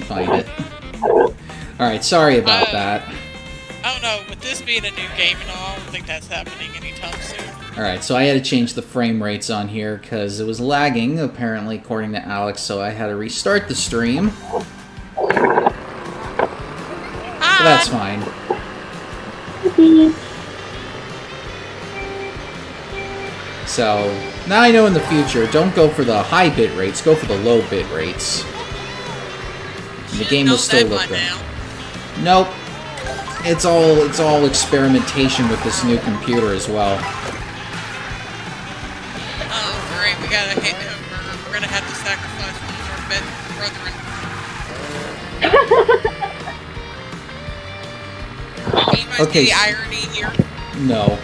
find it. Alright, sorry about that. I don't know, with this being a new game and all, I don't think that's happening anytime soon. Alright, so I had to change the frame rates on here because it was lagging, apparently, according to Alex, so I had to restart the stream. So that's fine. So, now I know in the future, don't go for the high bit rates, go for the low bit rates. And the game will still look good. Nope. It's all experimentation with this new computer as well. Oh, great, we're gonna have to sacrifice one of our brethren. Can you guys see the irony here? No.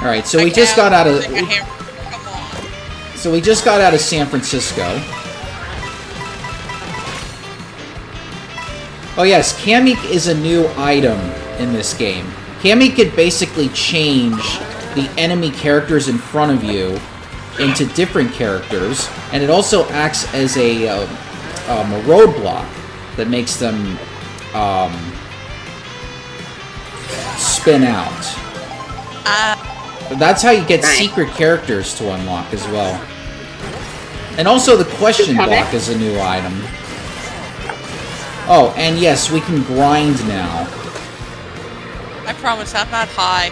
Alright, so we just got out of... So we just got out of San Francisco. Oh yes, Cammy is a new item in this game. Cammy could basically change the enemy characters in front of you into different characters, and it also acts as a roadblock that makes them spin out. That's how you get secret characters to unlock as well. And also the question block is a new item. Oh, and yes, we can grind now. I promise I'm not high.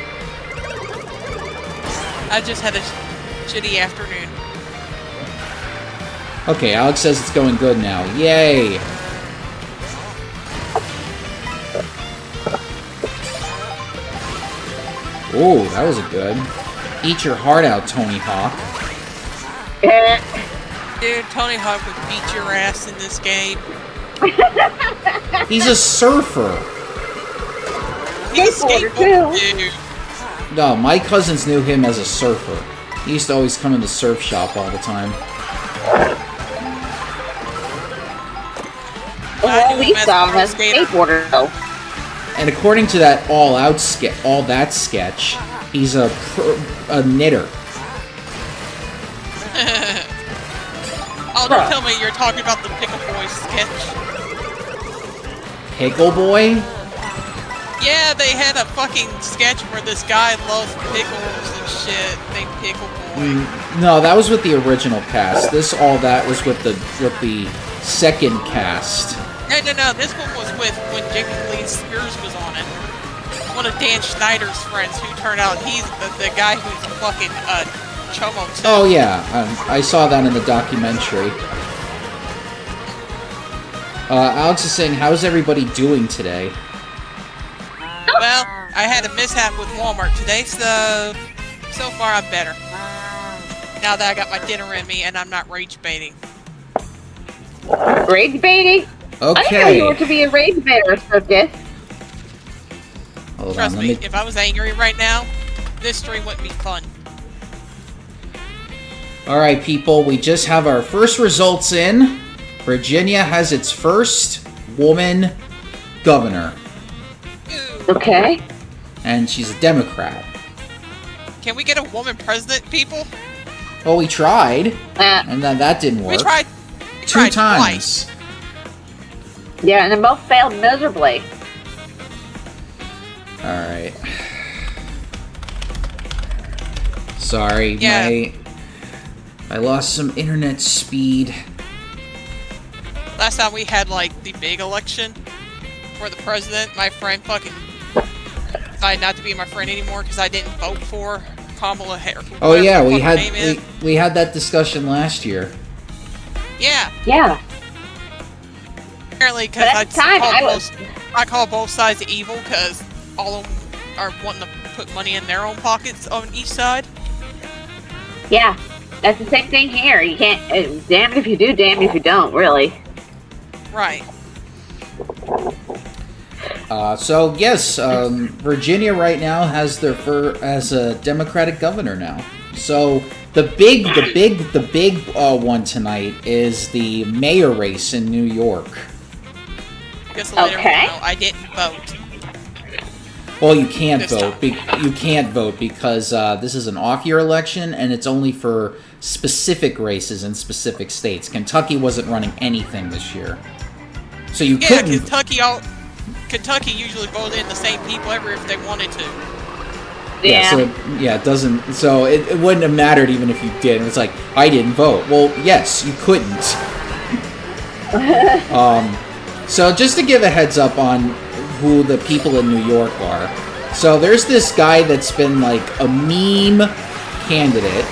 I just had a shitty afternoon. Okay, Alex says it's going good now. Yay! Ooh, that was a good. Eat your heart out, Tony Hawk. Dude, Tony Hawk would beat your ass in this game. He's a surfer. He's a skateboarder, dude. No, my cousins knew him as a surfer. He used to always come in the surf shop all the time. Well, we saw him as a skateboarder, though. And according to that All That sketch, he's a knitter. Oh, don't tell me you're talking about the Pickle Boy sketch. Pickle Boy? Yeah, they had a fucking sketch where this guy loves pickles and shit named Pickle Boy. No, that was with the original cast. All that was with the second cast. No. This one was with when Jamie Lee Spears was on it. One of Dan Schneider's friends, who turned out he's the guy who's a fucking chomo too. Oh yeah, I saw that in the documentary. Alex is saying, "How's everybody doing today?" Well, I had a mishap with Walmart today, so far I'm better. Now that I got my dinner in me and I'm not rage baiting. Rage baiting? Okay. I didn't know you were to be a rage baiter, Circus. Trust me, if I was angry right now, this stream wouldn't be fun. Alright, people, we just have our first results in. Virginia has its first woman governor. Okay. And she's a Democrat. Can we get a woman president, people? Well, we tried. And then that didn't work. We tried two times. Twice. Yeah, and they both failed miserably. Alright. Sorry, yeah. I lost some internet speed. Last time we had, like, the big election for the president, my friend fucking decided not to be my friend anymore because I didn't vote for Kamala Harris. Oh yeah, we had that discussion last year. Yeah. Yeah. Apparently, because I call both sides evil because all of them are wanting to put money in their own pockets on each side. Yeah, that's the same thing here. You can't. Damned if you do, damned if you don't. Really. Right. So yes, Virginia right now has a Democratic governor now. So the big one tonight is the mayor race in New York. Just to let everyone know, I didn't vote. Well, you can't vote. You can't vote because this is an off-year election, and it's only for specific races in specific states. Kentucky wasn't running anything this year. So you Yeah, couldn't... Kentucky usually voted in the same people if they wanted to. Yeah. It doesn't... So it wouldn't have mattered even if you did. It's like, I didn't vote. Well, yes, you couldn't. So just to give a heads up on who the people in New York are. So there's this guy that's been like a meme candidate.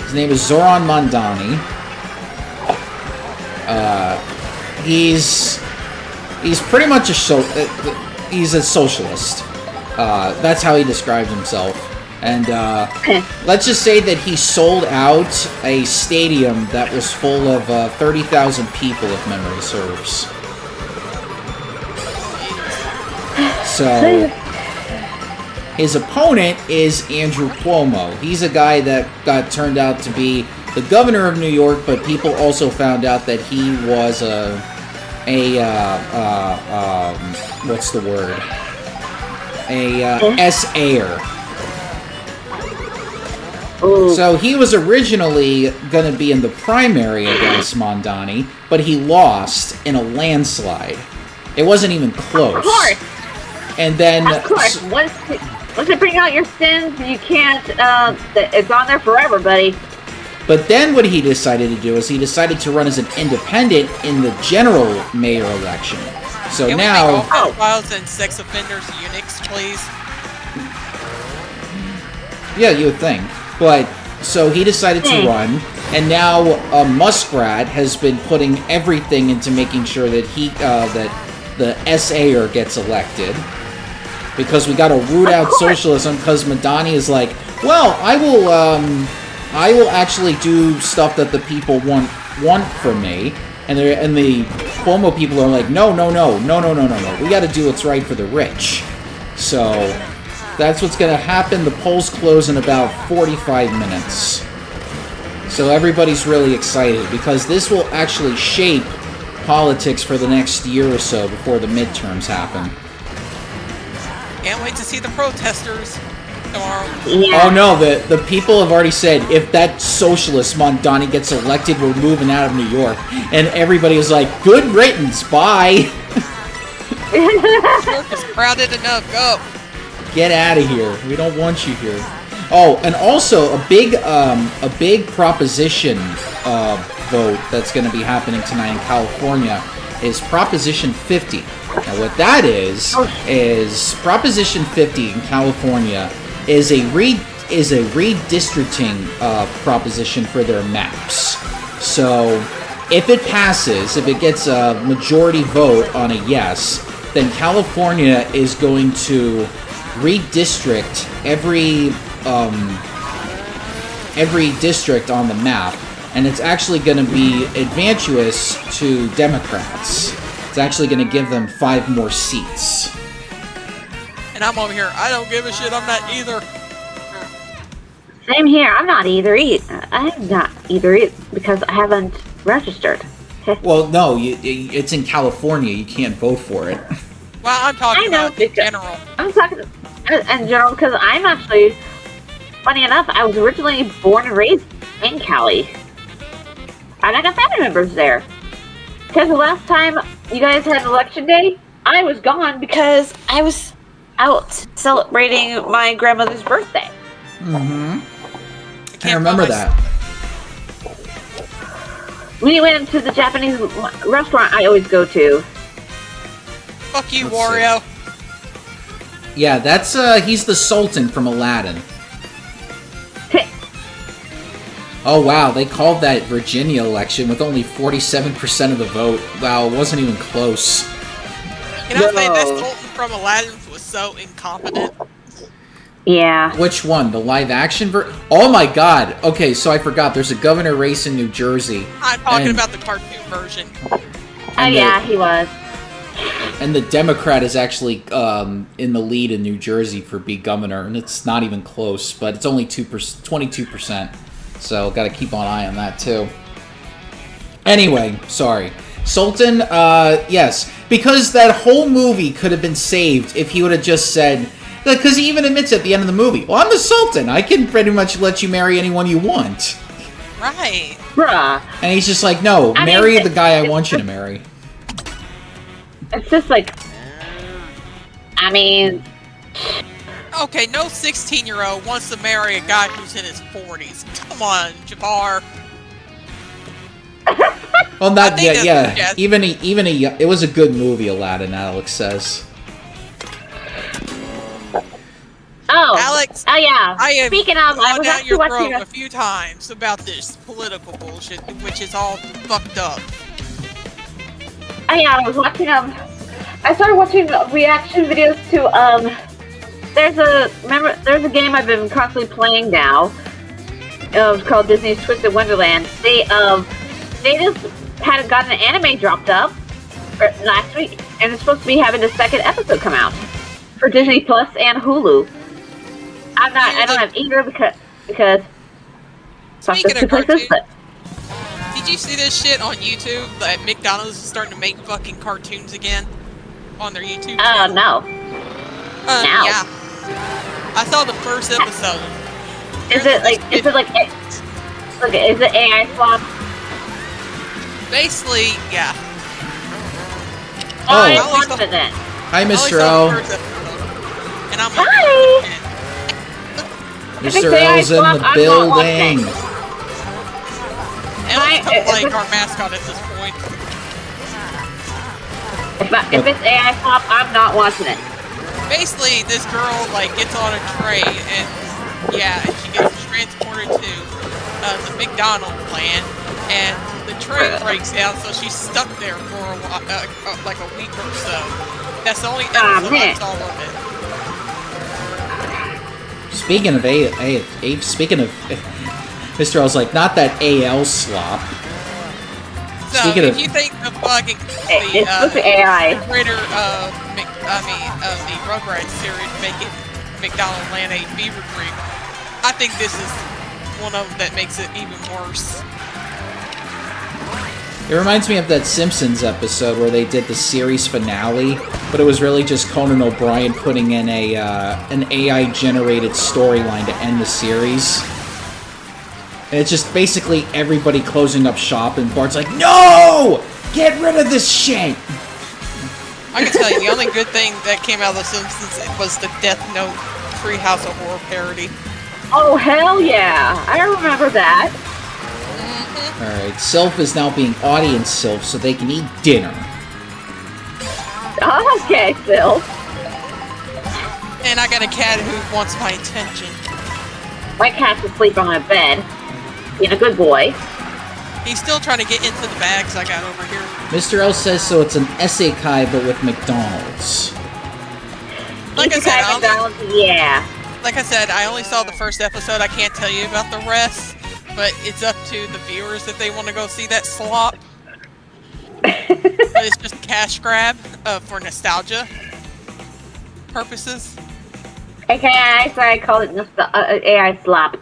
His name is Zoran Mondani. He's pretty much he's a socialist. That's how he describes himself. And let's just say that he sold out a stadium that was full of 30,000 people, if memory serves. So his opponent is Andrew Cuomo. He's a guy that got turned out to be the governor of New York, but people also found out that he was what's the word? S-ayer. So he was originally going to be in the primary against Mondani, but he lost in a landslide. It wasn't even close. Of course. And then... Of course. Once they bring out your sins, you can't... it's on there forever, buddy. But then what he decided to do is he decided to run as an independent in the general mayor election. So Can now... we make all pedophiles and sex offenders eunuchs, please? Yeah, you would think. But, so he decided to run, and now Muskrat has been putting everything into making sure that that the S-ayer gets elected. Because we gotta root out socialism, because Madani is like, well, I will actually do stuff that the people want from me. And the Cuomo people are like, no. We gotta do what's right for the rich. So... that's what's going to happen. The polls close in about 45 minutes. So everybody's really excited because this will actually shape politics for the next year or so before the midterms happen. Can't wait to see the protesters tomorrow. Yeah. Oh no, the people have already said if that socialist Mondani gets elected, we're moving out of New York. And everybody is like, good riddance, bye. New York is crowded enough, go. Get out of here. We don't want you here. Oh, and also a big proposition vote that's going to be happening tonight in California is Proposition 50. Now, what that is Proposition 50 in California is a redistricting proposition for their maps. So, if it passes, if it gets a majority vote on a yes, then California is going to redistrict every district on the map, and it's actually going to be advantageous to Democrats. It's actually going to give them 5 more seats. And I'm over here, I don't give a shit, I'm not either. Same here. I'm not either. I'm not either because I haven't registered. Well, no, it's in California. You can't vote for it. Well, I'm talking about in general. I'm talking in general because I'm actually, funny enough, I was originally born and raised in Cali. And I got family members there. Because the last time you guys had election day, I was gone because I was out celebrating my grandmother's birthday. Mm-hmm. I remember that. We went into the Japanese restaurant I always go to. Fuck you, Let's Wario. Yeah, that's, he's the Sultan from Aladdin. Oh, wow, they called that Virginia election with only 47% of the vote. Wow, it wasn't even close. Can I say that Sultan from Aladdin was so incompetent? Yeah. Which one? The live-action version? Oh my god! Okay, so I forgot. There's a governor race in New Jersey. I'm talking about the cartoon version. Oh, yeah, he was. And the Democrat is actually in the lead in New Jersey for be governor, and it's not even close, but it's only 22%. So, gotta keep an eye on that, too. Anyway, sorry. Sultan, yes. Because that whole movie could have been saved if he would have just said... Because he even admits at the end of the movie, well, I'm the Sultan. I can pretty much let you marry anyone you want. Right. Bruh. And he's just like, no, I marry mean, the guy I want you to marry. It's just like, I mean, Okay, no 16-year-old wants to marry a guy who's in his 40s. Come on, Jabbar. Well, not think yet. that's- Yeah, yes. it was a good movie. Aladdin, Alex says. oh, Alex, oh yeah. I have Speaking of, I gone was down actually your watching. throat a few times about this political bullshit, which is all fucked up. Oh yeah, I was watching. I started watching reaction videos to There's a game I've been constantly playing now. It's called Disney's Twisted Wonderland. They just had gotten an anime dropped up last week, and it's supposed to be having the second episode come out for Disney Plus and Hulu. I don't have either because fuck Speaking those of two places, cartoons, but did you see this shit on YouTube that McDonald's is starting to make fucking cartoons again on their YouTube channel? no. No. Yeah. I saw the first episode. Is it AI swap? Basically, yeah. Oh, I Oh. watched it then. Hi, I only Mr. saw the L. first episode, and I'm like, Hi. Mr. If it's L's in AI the swap, I'm not building. watching. Ellen's kind of Hi, like our mascot at this point. If it's AI swap, I'm not watching it. Basically, this girl like gets on a train and and she gets transported to the McDonald plant, and the train breaks down, so she's stuck there for a while, like a week or so. That's the only episode I man. saw of it. Speaking of Mr. L's like, not that AL slop. So Speaking if of- you think the fucking It's supposed to be AI. creator of the Rugrats series making McDonald Land a fever dream, I think this is one of them that makes it even worse. It reminds me of that Simpsons episode where they did the series finale, but it was really just Conan O'Brien putting in an AI-generated storyline to end the series. And it's just basically everybody closing up shop, and Bart's like, no! Get rid of this shit! I can tell you, the only good thing that came out of The Simpsons was the Death Note Treehouse of Horror parody. Oh hell yeah! I remember that. Alright, Sylph is now being audience Sylph so they can eat dinner. Okay, Phil. And I got a cat who wants my attention. My cat's asleep on my bed. Being a good boy. He's still trying to get into the bags I got over here. Mr. L says so it's an isekai but with McDonald's. Like I said, I only- McDonald's, yeah. Like I said, I only saw the first episode. I can't tell you about the rest, but it's up to the viewers if they want to go see that slop. But it's just a cash grab for nostalgia purposes. AKA, sorry, I called it just AI slop.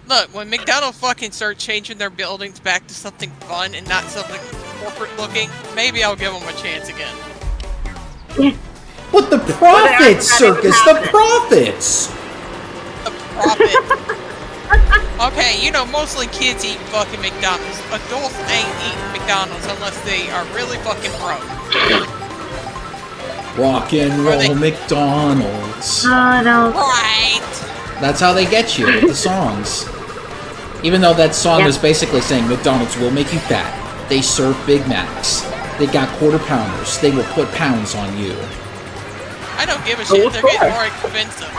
Look, when McDonald's fucking start changing their buildings back to something fun and not something corporate looking, maybe I'll give them a chance again. But the profits, Circus, the profits! The profit. Okay, you know, mostly kids eat fucking McDonald's. Adults ain't eating McDonald's unless they are really fucking broke. Rock and roll McDonald's. Oh no. Right! That's how they get you with the songs. Even though that song is basically saying McDonald's will make you fat. They serve Big Macs. They got quarter pounders. They will put pounds on you. I don't give a shit. They're getting more expensive.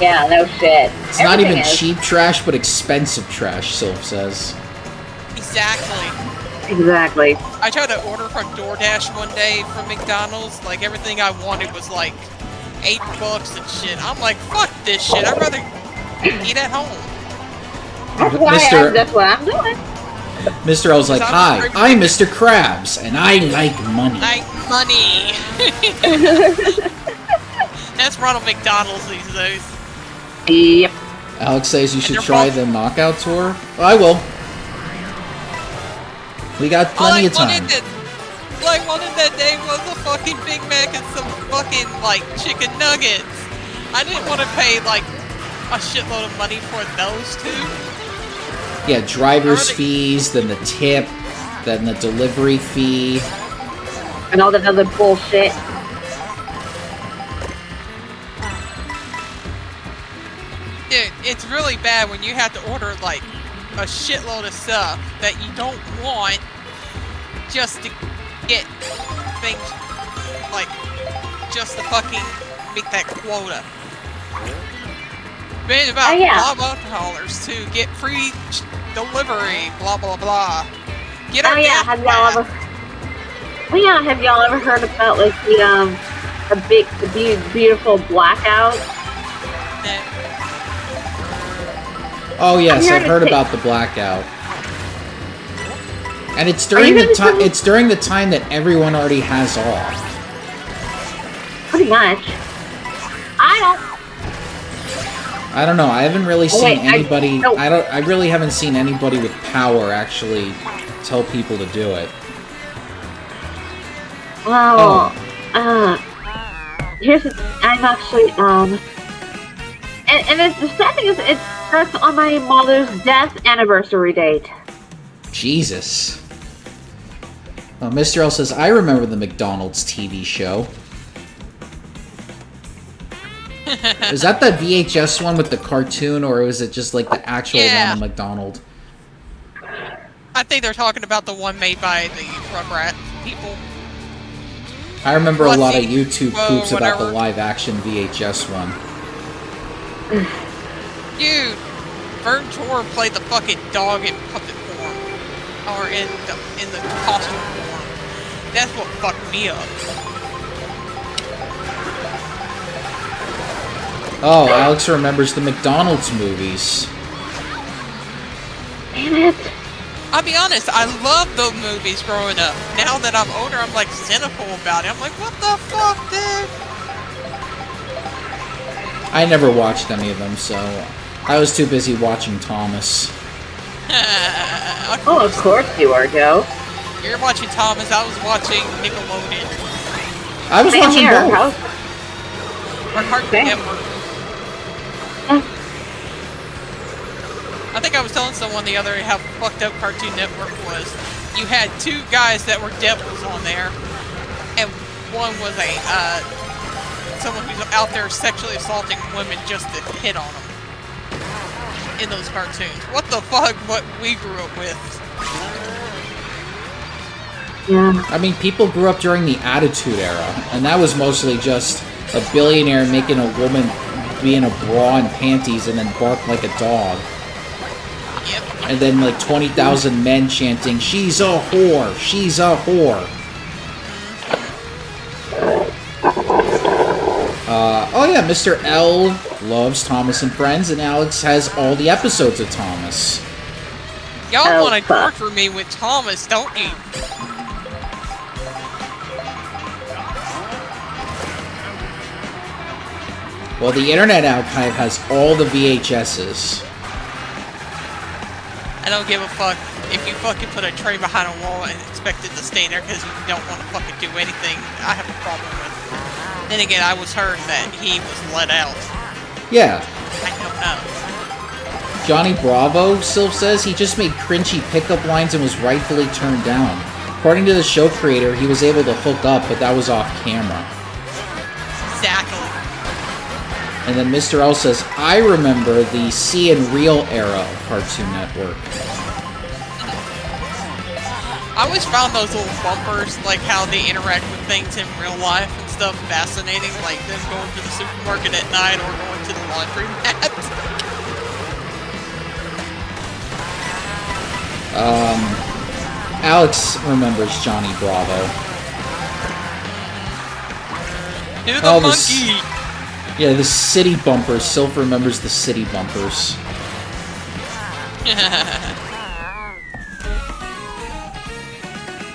Yeah, no shit. It's not even cheap trash, but expensive trash, Sylph says. Exactly. Exactly. I tried to order from DoorDash one day from McDonald's. Like, everything I wanted was like $8 and shit. I'm like, fuck this shit. I'd rather eat at home. That's what I'm doing. Mr. L's like, hi, I'm Mr. Krabs, and I like money. Like money. That's Ronald McDonald's these days. Yep. Alex says you should they're try both- the knockout tour. Well, I will. We got plenty of time. All I wanted that day was a fucking Big Mac and some fucking, like, chicken nuggets. I didn't want to pay, like, a shitload of money for those two. Yeah, driver's fees, then the tip, then the delivery fee. And all that other bullshit. Dude, it's really bad when you have to order, like, a shitload of stuff that you don't want just to get things, like, just to fucking meet that quota. Made about blah blah dollars to get free delivery, blah blah blah. Get our have y'all ever heard about like the beautiful blackout? Oh yes, I've heard about the blackout. And it's during the time. It's during the time that everyone already has off. Pretty much. I don't know. I haven't really seen anybody. I really haven't seen anybody with power actually tell people to do it. Well, here's I'm actually and it's, the sad thing is it starts on my mother's death anniversary date. Jesus. Mr. L says, I remember the McDonald's TV show. Is that the VHS one with the cartoon, or was it just like the actual Ronald McDonald? I think they're talking about the one made by the Rugrat people. I remember a lot of YouTube poops about the live-action VHS one. Dude, Vern Tor played the fucking dog in puppet form, or in the costume form. That's what fucked me up. Oh, Alex remembers the McDonald's movies. Damn it. I'll be honest, I loved those movies growing up. Now that I'm older, I'm like cynical about it. I'm like, what the fuck, dude? I never watched any of them, so I was too busy watching Thomas. Of course you are, Joe. You're watching Thomas, I was watching Nickelodeon. I was watching both. Or Cartoon Network. I think I was telling someone the other day how fucked up Cartoon Network was. You had two guys that were devils on there, and one was someone who's out there sexually assaulting women just to hit on them in those cartoons. What the fuck? What we grew up with? Yeah. I mean, people grew up during the Attitude Era, and that was mostly just a billionaire making a woman be in a bra and panties and then bark like a dog. Yep. And then like 20,000 men chanting, "She's a whore! She's a whore!" Oh yeah, Mr. L loves Thomas and Friends, and Alex has all the episodes of Thomas. Y'all want to torture me with Thomas, don't you? Well, the Internet Archive has all the VHSs. I don't give a fuck if you fucking put a tray behind a wall and expect it to stay there because you don't want to fucking do anything. I have a problem with it. Then again, I was heard that he was let out. Yeah. I don't know. Johnny Bravo still says he just made cringy pickup lines and was rightfully turned down. According to the show creator, he was able to hook up, but that was off camera. Exactly. And then Mr. L says, I remember the See and Real era of Cartoon Network. I always found those little bumpers, like how they interact with things in real life and stuff, fascinating. Like them going to the supermarket at night or going to the laundromat. Alex remembers Johnny Bravo. Do the monkey! Yeah, the city bumpers. Sylph remembers the city bumpers.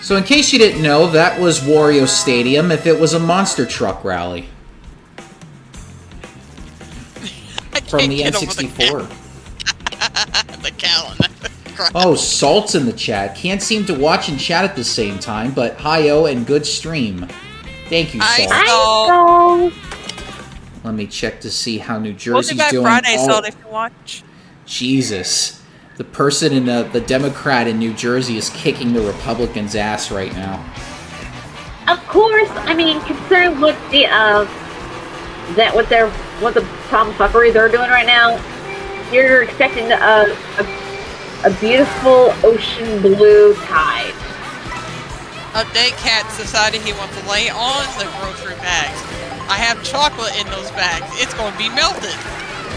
So in case you didn't know, that was Wario Stadium if it was a monster truck rally. From the N64. The calendar. Oh, Salt's in the chat. Can't seem to watch and chat at the same time, but hi-oh and good stream. Thank you, Salt. Hi, Let me check to see how New Jersey's doing. doing. Friday, Salt, if you watch. Jesus. The person in the Democrat in New Jersey is kicking the Republicans' ass right now. Of course, I mean, considering what the tomfuckery they're doing right now, you're expecting a beautiful ocean blue tide. Update: Cat decided he wants to lay on the grocery bags. I have chocolate in those bags. It's going to be melted.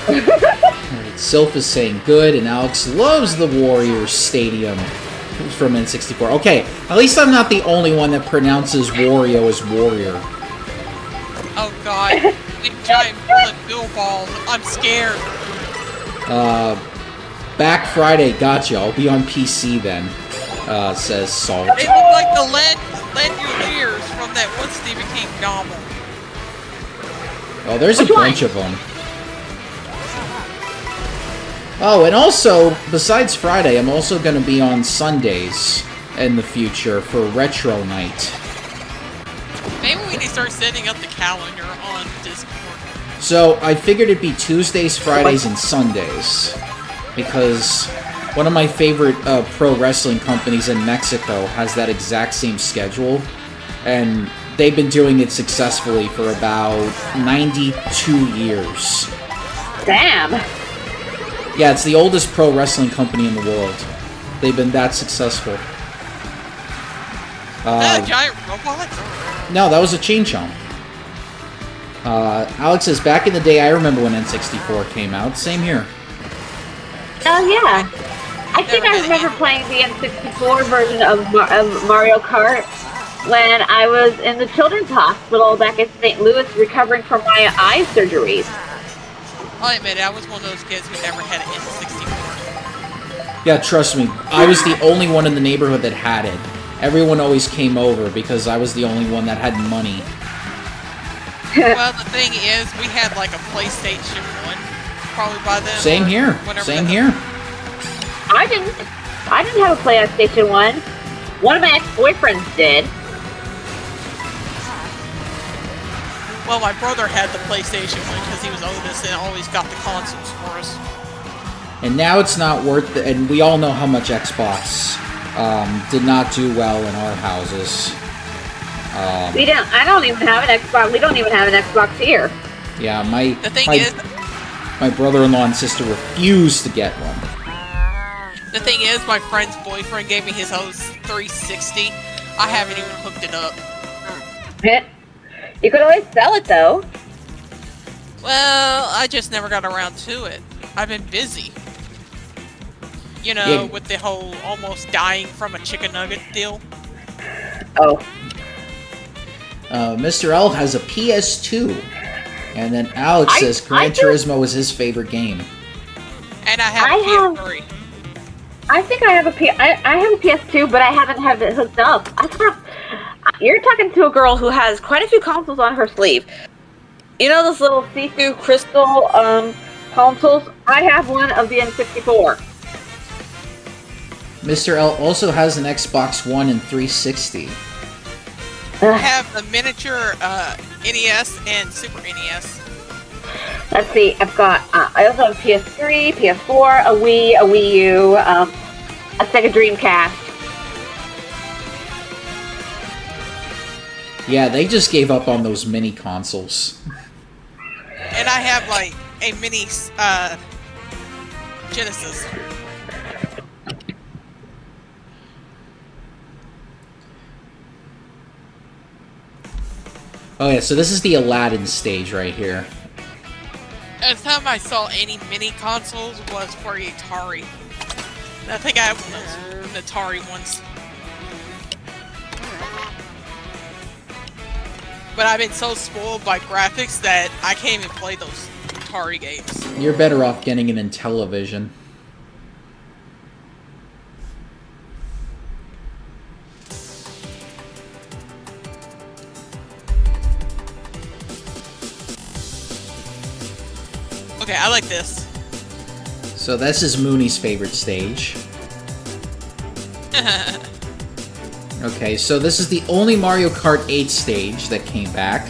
Alright, Sylph is saying good, and Alex loves the Warriors Stadium from N64. Okay, at least I'm not the only one that pronounces Wario as Warrior. Oh god, big giant bullet bill balls. I'm scared. Back Friday, gotcha. I'll be on PC then, says Salt. They look like the Leaders from that one Stephen King novel. Oh, there's a bunch of them. Oh, and also, besides Friday, I'm also going to be on Sundays in the future for Retro Night. Maybe we need to start setting up the calendar on Discord. So, I figured it'd be Tuesdays, Fridays, and Sundays. Because one of my favorite pro wrestling companies in Mexico has that exact same schedule. And they've been doing it successfully for about 92 years. Damn! Yeah, it's the oldest pro wrestling company in the world. They've been that successful. Is that a giant robot? No, that was a chain chomp. Alex says, back in the day, I remember when N64 came out. Same here. Oh, yeah. I think I remember playing the N64 version of Mario Kart when I was in the children's hospital back in St. Louis recovering from my eye surgeries. I'll admit it, I was one of those kids who never had an N64. Yeah, trust me. I was the only one in the neighborhood that had it. Everyone always came over because I was the only one that had money. Well, the thing is, we had like a PlayStation 1 probably by then. Same here. Same here. I didn't have a PlayStation 1. One of my ex-boyfriends did. Well, my brother had the PlayStation 1 because he was oldest and always got the consoles for us. And now it's not worth it, and we all know how much Xbox did not do well in our houses. I don't even have an Xbox. We don't even have an Xbox here. Yeah, my brother-in-law and sister refused to get one. The thing is, my friend's boyfriend gave me his own 360. I haven't even hooked it up. You could always sell it, though. Well, I just never got around to it. I've been busy. You know, with the whole almost dying from a chicken nugget deal. Oh. Mr. L has a PS2. And then Alex says Gran Turismo was his favorite game. And I have a PS3. I think I have a PS2, but I haven't had it hooked up. You're talking to a girl who has quite a few consoles on her sleeve. You know those little see-through crystal consoles? I have one of the N64. Mr. L also has an Xbox One and 360. I have a miniature NES and Super NES. Let's see, I also have a PS3, PS4, a Wii, a Wii U, a Sega Dreamcast. Yeah, they just gave up on those mini consoles. And I have, like, a mini Genesis. Oh yeah, so this is the Aladdin stage right here. The time I saw any mini consoles was for the Atari. I think I have one of those Atari ones. But I've been so spoiled by graphics that I can't even play those Atari games. You're better off getting an Intellivision. Okay, I like this. So this is Mooney's favorite stage. Okay, so this is the only Mario Kart 8 stage that came back.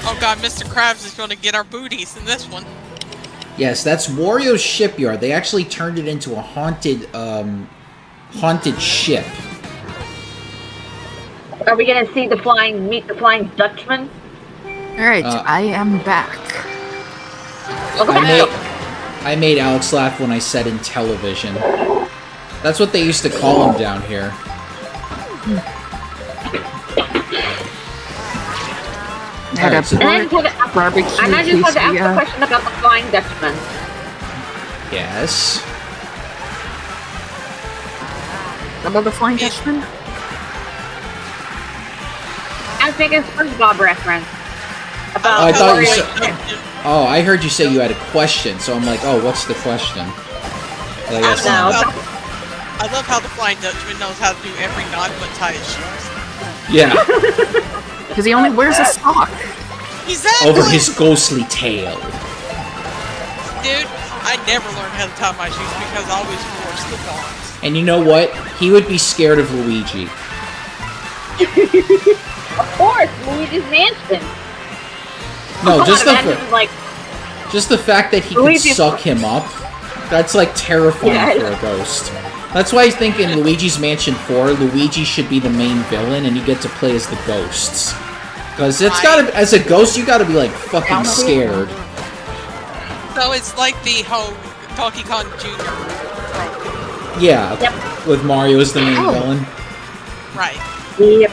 Oh god, Mr. Krabs is going to get our booties in this one. Yes, that's Wario's shipyard. They actually turned it into a haunted ship. Are we gonna see meet the Flying Dutchman? Alright, I am back. Welcome back. I made Alex laugh when I said in television. That's what they used to call him down here. Had a so- And I just barbecue want to ask a quesadilla. question about the Flying Dutchman. Yes. About the Flying Dutchman? I was making a SpongeBob reference. About I thought you Wario. said. Oh, I heard you say you had a question, so I'm like, oh, what's the question? But I guess No. not. I love how the Flying Dutchman knows how to do every knot but tie his shoes. Yeah, Because he only wears a sock. Exactly! over his ghostly tail. Dude, I never learned how to tie my shoes because I always wore slip-ons. And you know what? He would be scared of Luigi. Of course, Luigi's Mansion. No, just Imagine, like, the fact that he Luigi- could suck him up. That's like terrifying Yeah. for a ghost. That's why I think in Luigi's Mansion 4, Luigi should be the main villain, and you get to play as the ghosts. Because it's gotta, as a ghost, you gotta be like fucking scared. So it's like the whole Donkey Kong Jr. trope. Yeah, Yep. with Mario as the main Ow. villain. Right. yep.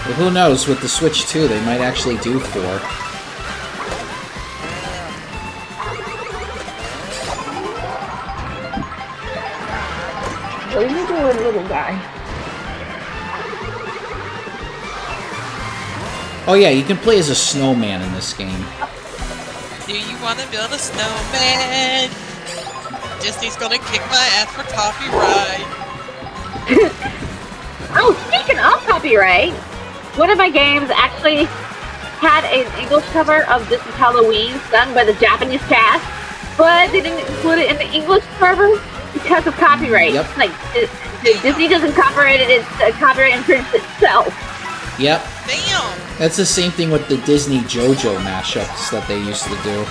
But who knows, with the Switch 2, they might actually do 4. What are you doing, little guy? Oh yeah, you can play as a snowman in this game. Do you want to build a snowman? Disney's gonna kick my ass for copyright. Oh, speaking of copyright, one of my games actually had an English cover of This Is Halloween done by the Japanese cast, but they didn't include it in the English cover because of copyright. Yep. Like, Disney doesn't copyright it, it's copyright infringes itself. Yep. Damn! That's the same thing with the Disney JoJo mashups that they used to do.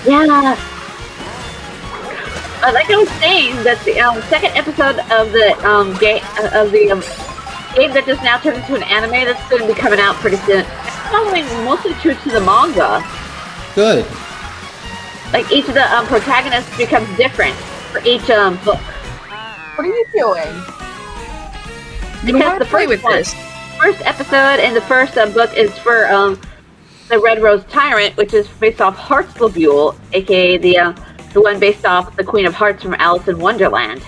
Yeah. Like I was saying, that the second episode of the game that just now turned into an anime that's going to be coming out pretty soon. It's following mostly true to the manga. Good. Like each of the protagonists becomes different for each book. What are you doing? You Because want the to play first with this? First episode in the first book is for the Red Rose Tyrant, which is based off Heartslobule, aka the one based off the Queen of Hearts from Alice in Wonderland.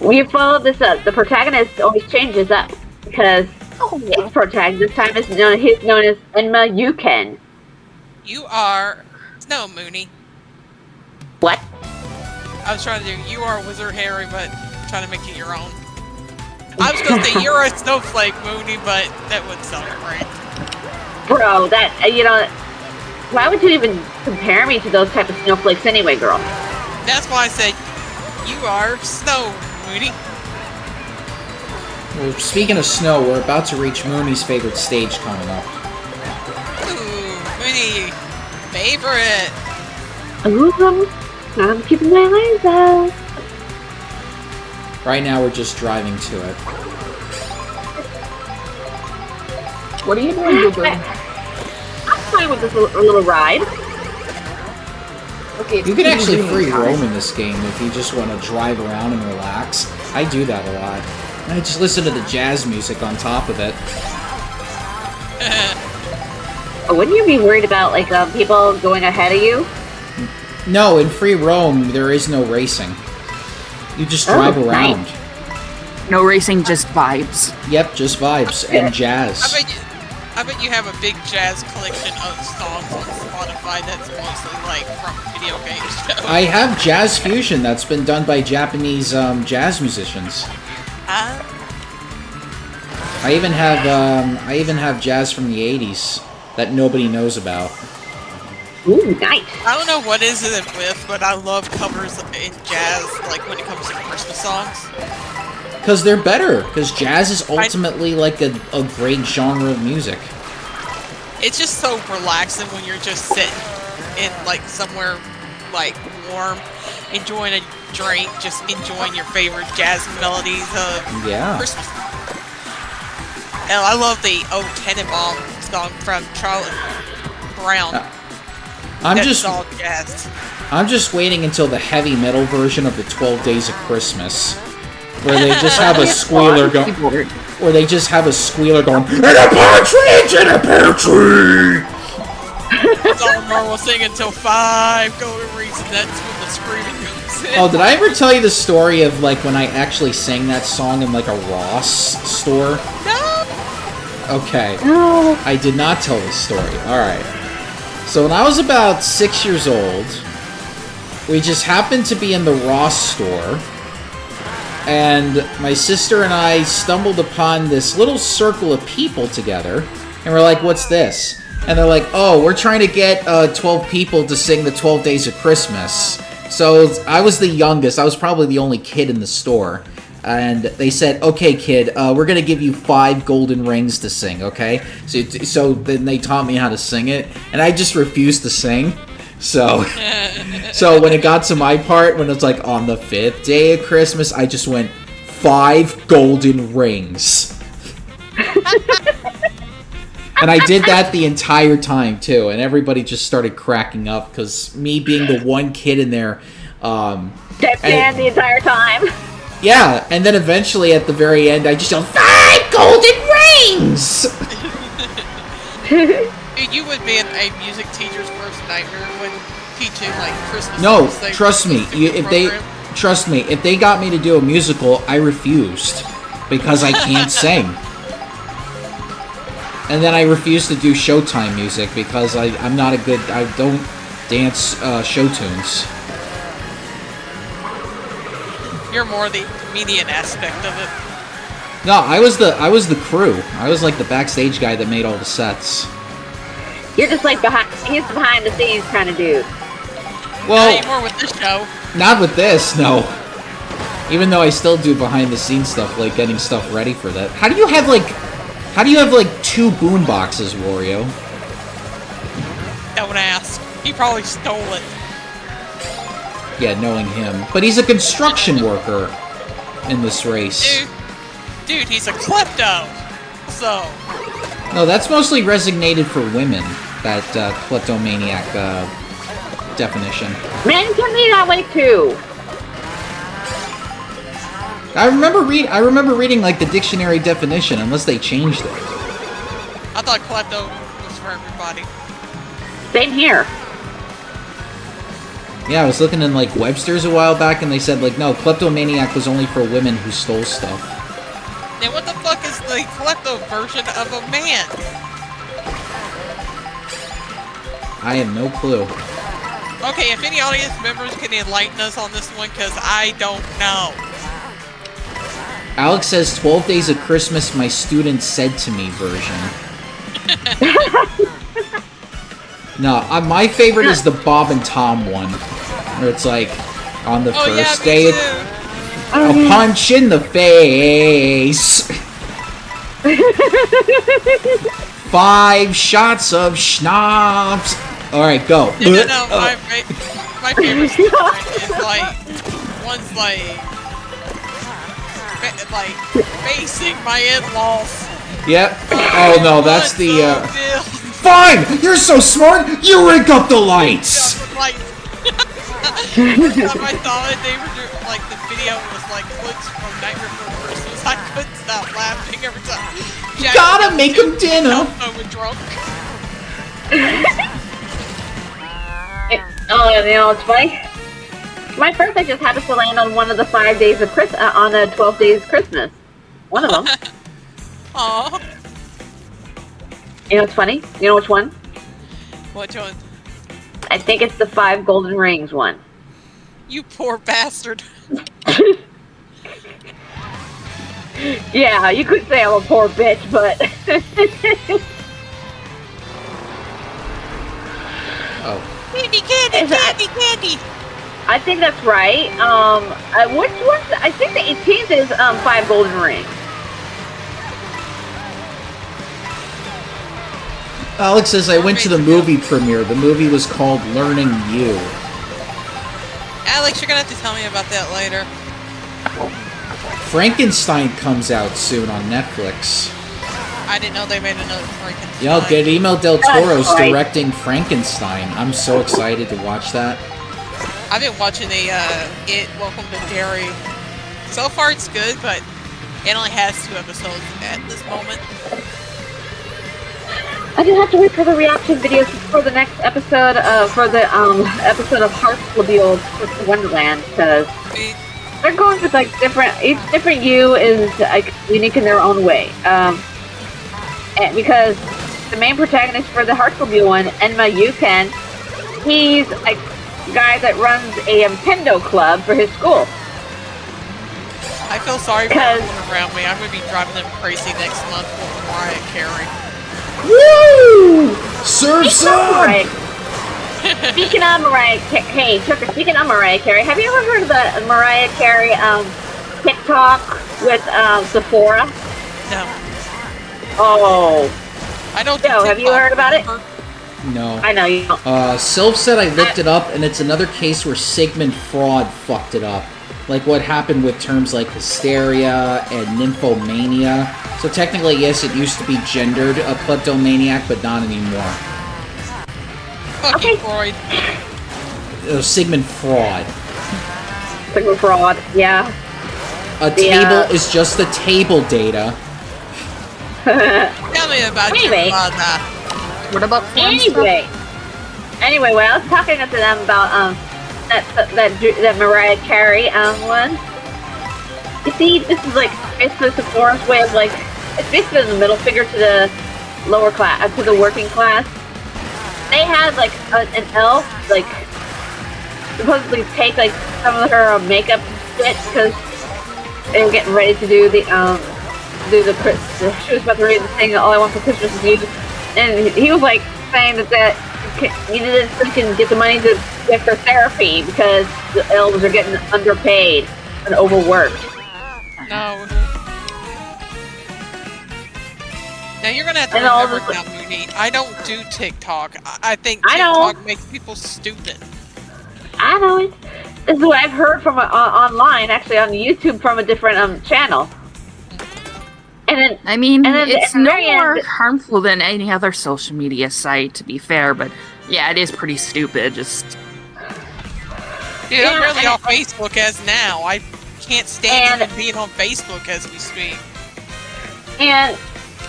We follow this the protagonist always changes up because his protagonist this time is known as Enma Yuken. You are Snow Mooney. What? I was trying to do you are Wizard Harry, but trying to make it your own. I was gonna say you're a snowflake, Mooney, but that wouldn't sound right. Bro, that why would you even compare me to those type of snowflakes anyway, girl? That's why I said you are Snow Mooney. Well, speaking of snow, we're about to reach Mooney's favorite stage coming up. Ooh, Mooney, favorite. Ooh, I'm keeping my eyes out. Right now, we're just driving to it. What are you doing, Boo? I'm fine with this little ride. Okay, You can actually free roam in this game if you just want to drive around and relax. I do that a lot. And I just listen to the jazz music on top of it. Wouldn't you be worried about like people going ahead of you? No, in free roam, there is no racing. You just drive Oh, around. nice. No racing, just vibes. Yep, just vibes and jazz. I bet you have a big jazz collection of songs on Spotify that's mostly like from video game shows. I have jazz fusion that's been done by Japanese jazz musicians. I even have jazz from the '80s that nobody knows about. Ooh, nice. I don't know what is it with, but I love covers in jazz, like when it comes to Christmas songs. Because they're better. Because jazz is ultimately like a great genre of music. It's just so relaxing when you're just sitting in like somewhere like warm, enjoying a drink, just enjoying your favorite jazz melodies of Christmas. And I love the "Oh Tenenbaum" song from Charlie Brown. I'm just waiting until the heavy metal version of the 12 Days of Christmas, where they just have a squealer going. Where they just have a squealer going. In a partridge, in a pear tree. That's all normal. Sing until 5 golden rings, and that's when the screaming comes in. Oh, did I ever tell you the story of like when I actually sang that song in like a Ross store? No. Okay. No. I did not tell this story. All right. So when I was about 6 years old, we just happened to be in the Ross store, and my sister and I stumbled upon this little circle of people together, and we're like, what's this? And they're like, oh, we're trying to get 12 people to sing the 12 Days of Christmas. So I was the youngest. I was probably the only kid in the store. And they said, okay, kid, we're going to give you 5 golden rings to sing, okay? So then they taught me how to sing it, and I just refused to sing. So when it got to my part, when it's like, on the 5th day of Christmas, I just went, 5 golden rings. And I did that the entire time, too, and everybody just started cracking up, because me being the one kid in there... Deadpan the entire time. Yeah, and then eventually at the very end, I just yelled, 5 golden rings! Dude, you would be a music teacher's worst nightmare when teaching, like, Christmas No, songs, like, trust me, if they got me to do a musical, I refused. Because I can't sing. And then I refused to do Showtime music because I'm not a good... I don't dance show tunes. You're more the comedian aspect of it. No, I was the crew. I was like the backstage guy that made all the sets. You're just like he's the behind the scenes kind of dude. Well, not anymore with this show. Not with this, no. Even though I still do behind the scenes stuff, like getting stuff ready for that. How do you have like 2 boomboxes, Wario? Don't ask. He probably stole it. Yeah, knowing him. But he's a construction worker in this race. Dude, he's a klepto. So. No, that's mostly resignated for women, that kleptomaniac definition. Men can be that way too. I remember reading like the dictionary definition, unless they changed it. I thought klepto was for everybody. Same here. Yeah, I was looking in like Webster's a while back, and they said like, no, kleptomaniac was only for women who stole stuff. Then what the fuck is the klepto version of a man? I have no clue. Okay, if any audience members can enlighten us on this one, because I don't know. Alex says 12 Days of Christmas, my student said to me version. No, my favorite is the Bob and Tom one, where it's like, on the first day, a punch in the face. 5 shots of schnapps. All right, go. No, my favorite is like one's like facing my in-laws. Yep. Oh no, that's the. Fine! You're so smart! You rig up the lights! I thought they were doing, like, the video was like clips from Nightmare Before Christmas. I couldn't stop laughing every time. You gotta make him dinner! Drunk. Oh, you know, it's funny. My birthday just happens to land on one of the 5 days of Christmas, on the 12 days of Christmas. One of them. Aww. You know what's funny? You know which one? Which one? I think it's the 5 golden rings one. You poor bastard. Yeah, you could say I'm a poor bitch, but... Oh. Candy! Is that- Candy! I think that's right. Which one's? I think the 18th is 5 golden rings. Alex says, I went to the movie premiere. The movie was called Learning You. Alex, you're gonna have to tell me about that later. Frankenstein comes out soon on Netflix. I didn't know they made another Frankenstein. Yo, Guillermo del Toro's right. directing Frankenstein. I'm so excited to watch that. I've been watching It Welcome to Derry. So far it's good, but it only has 2 episodes at this moment. I just have to wait for the reaction videos for the next episode for the episode of Heartslabule Wonderland, because they're going with like each different U is like unique in their own way. And because the main protagonist for the Heartslabule one, Enma Yuken, he's a guy that runs a Nintendo club for his school. I feel sorry for everyone around me. I'm going to be driving them crazy next month with Mariah Carey. Woo! Surf's on! Speaking of Mariah Carey, speaking of Mariah Carey, have you ever heard of the Mariah Carey TikTok with Sephora? No. Oh. I don't. No, have you heard about it? No. I know you don't. Sylph said I looked it up, and it's another case where Sigmund Freud fucked it up. Like what happened with terms like hysteria and nymphomania. So technically, yes, it used to be gendered a kleptomaniac, but not anymore. Fuck you, Freud. Sigmund Freud. Sigmund Freud, yeah. A table is just the table data. Tell me about Anyway. your mother. What about Anyway, when I was talking to them about that Mariah Carey one, you see, this is like basically Sephora's way of like, it's basically the middle figure to the lower class, to the working class. They had like an elf like supposedly take like some of her makeup shit because they were getting ready to do the she was about to read the thing, All I Want for Christmas Is You, and he was like saying that you didn't freaking get the money to get their therapy because the elves are getting underpaid and overworked. No. Now you're gonna have to And all remember this- now, Mooney. I don't do TikTok. I think I know. TikTok makes people stupid. I know it. This is what I've heard from online, actually on YouTube from a different channel. And then I mean, And then it's at the no very more end- harmful than any other social media site, to be fair, but yeah, it is pretty stupid. Just Dude, I'm really on Facebook as now. I can't stand And- even being on Facebook as we speak. And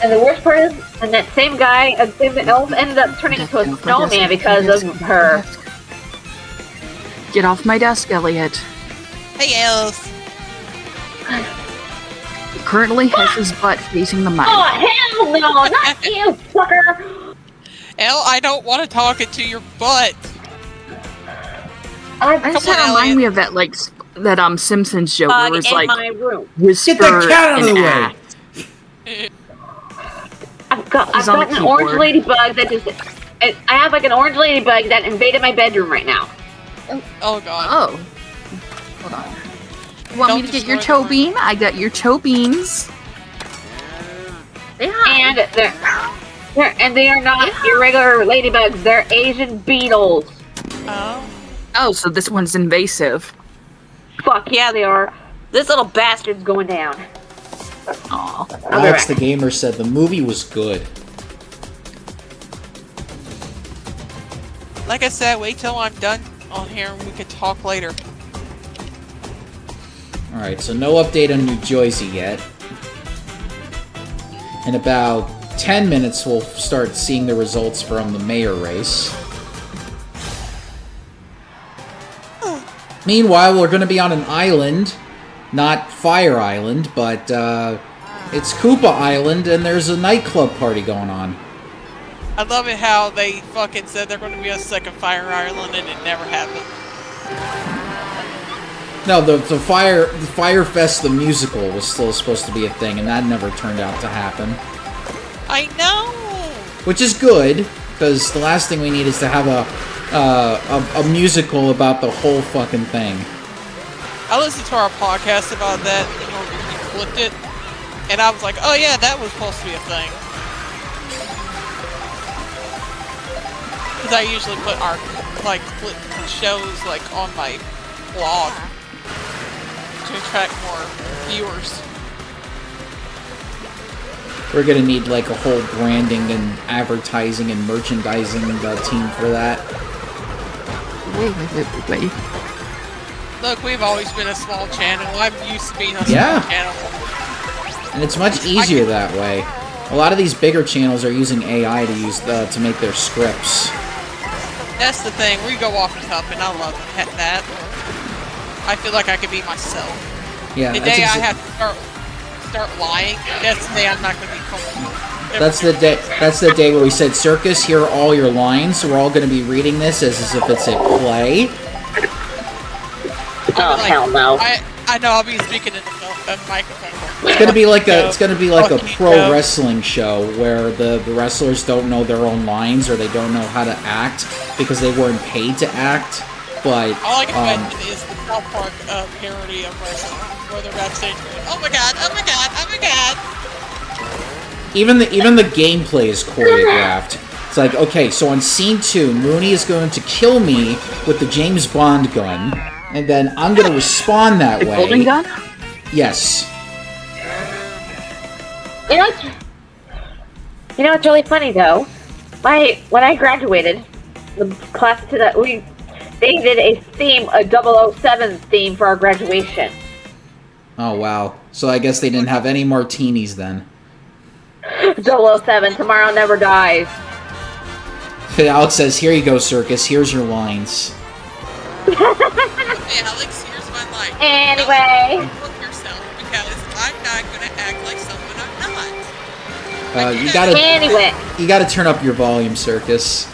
the worst part is, and that same guy, same elf, ended up turning into a snowman because of her. get off my desk, Elliot. Hey, Elf. He currently has his butt facing the mic. Oh, hell no, not you, fucker! El, I don't want to talk it to your butt. That Come just on, remind Elliot. me of that that Simpsons joke where it was in like my room. whisper Get the cat out of and the way! act. I've got He's on the an orange keyboard. ladybug that just. I have like an orange ladybug that invaded my bedroom right now. Oh, God. Oh. Hold on. You want me Don't to get your destroy the toe bean? I got your toe beans. And they are not irregular ladybugs. They're Asian beetles. Oh. Oh, so this one's invasive. Fuck yeah, they are. This little bastard's going down. Aw. Alex the Gamer said the movie was good. Like I said, wait till I'm done on here and we can talk later. Alright, so no update on New Jersey yet. In about 10 minutes, we'll start seeing the results from the mayor race. Meanwhile, we're going to be on an island. Not Fire Island, but it's Koopa Island, and there's a nightclub party going on. I love it how they fucking said they're going to be a second Fire Island and it never happened. No, the Fire Fest, the musical, was still supposed to be a thing, and that never turned out to happen. I know! Which is good, because the last thing we need is to have a a musical about the whole fucking thing. I listened to our podcast about that, we flipped it, and I was like, oh yeah, that was supposed to be a thing. Because I usually put our, flip shows, on my blog to attract more viewers. We're gonna need, a whole branding and advertising and merchandising team for that. Wait. Look, we've always been a small channel. I'm used to being a small channel. And it's much easier that way. A lot of these bigger channels are using AI to make their scripts. That's the thing. We go off the cuff, and I love that. I feel like I could be myself. Yeah. The day I have to start lying, that's the day I'm not going to be comfortable. That's the day where we said, Circus, here are all your lines. We're all going to be reading this as if it's a play. Oh, hell no. I know, I'll be speaking in the microphone. It's gonna be like a pro wrestling show where the wrestlers don't know their own lines or they don't know how to act because they weren't paid to act. But all I can imagine is the South Park parody of wrestling, where they're backstage going, "Oh my god! Oh my god! Oh my god!" Even the gameplay is choreographed. It's like, okay, so on scene 2, Mooney is going to kill me with the James Bond gun, and then I'm going to respond that way. The golden gun? Yes. You know what's really funny though? When I graduated, the class that they did a 007 theme for our graduation. Oh wow. So I guess they didn't have any martinis then. 007, tomorrow never dies. Alex says, here you go, Circus, here's your lines. Hey Alex, here's my line. Anyway. Look yourself, because I'm not gonna act like someone I'm not. You gotta turn up your volume, Circus.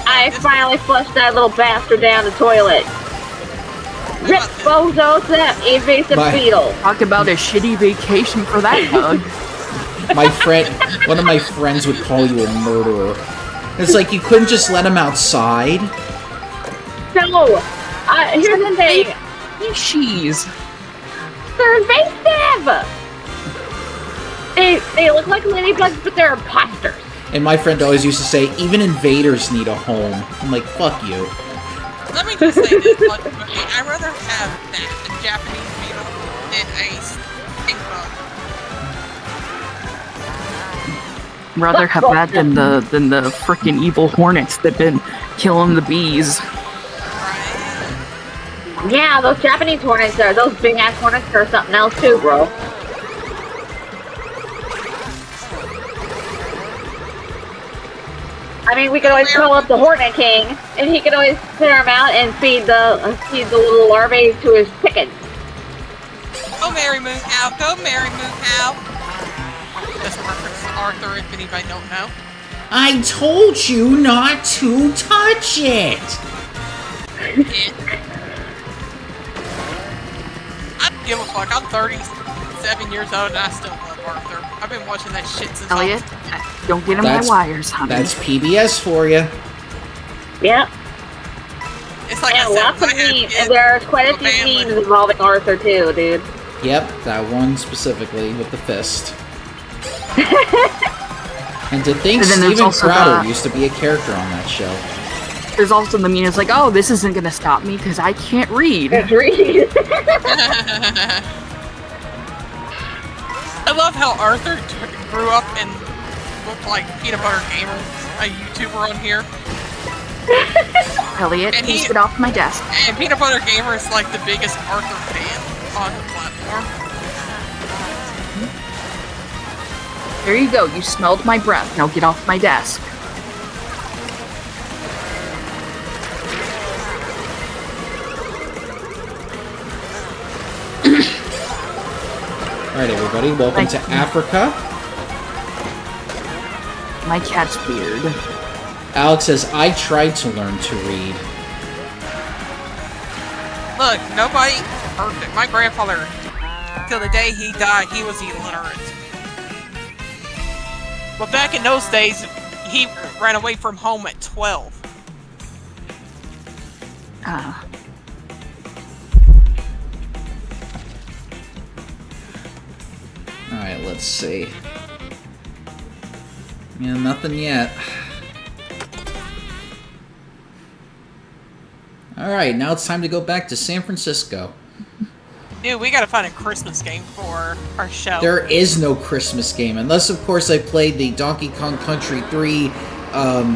I finally flushed that little bastard down the toilet. Rip Bozo that evasive beetle. Talk about a shitty vacation for that bug. One of my friends would call you a murderer. It's like you couldn't just let him outside. No, here's the thing. Species. They're invasive. They look like ladybugs, but they're imposters. And my friend always used to say, even invaders need a home. I'm like, fuck you. Let me just say this much, I'd rather have that, a Japanese beetle, than a stink bug. Rather have that than the frickin' evil hornets that been killing the bees. Right? Yeah, those Japanese hornets are, those big ass hornets are something else too, bro. I mean, we could always call up the Hornet King, and he could always clear him out and feed the little larvae to his chickens. Go Mary Moon Cow, go Mary Moon Cow. That's a reference to Arthur, if anybody don't know. I told you not to touch it! I don't give a fuck, I'm 37 years old and I still love Arthur. I've been watching that shit since Elliot, don't get in my wires, honey. That's PBS for you. Yep. It's like Yeah, I said, lots of I had memes. kids, And there's quite a a few band memes involving Arthur too, dude. Yep, that one specifically with the fist. And to think And then there's Steven also Crowder used to be a character on that show. There's also the meme. It's like, oh, this isn't gonna stop me because I can't read. It's read. I love how Arthur grew up and looked like Peanut Butter Gamer, a YouTuber on here. Elliot, And please get off my desk. And Peanut Butter Gamer is like the biggest Arthur fan on the platform. There you go. You smelled my breath. Now get off my desk. Alright, everybody, welcome to Africa. My cat's weird. Alex says, I tried to learn to read. Look, nobody's perfect. My grandfather, till the day he died, he was illiterate. But back in those days, he ran away from home at 12. Alright, let's see. Yeah, nothing yet. Alright, now it's time to go back to San Francisco. Dude, we gotta find a Christmas game for our show. There is no Christmas game, unless, of course, I played the Donkey Kong Country 3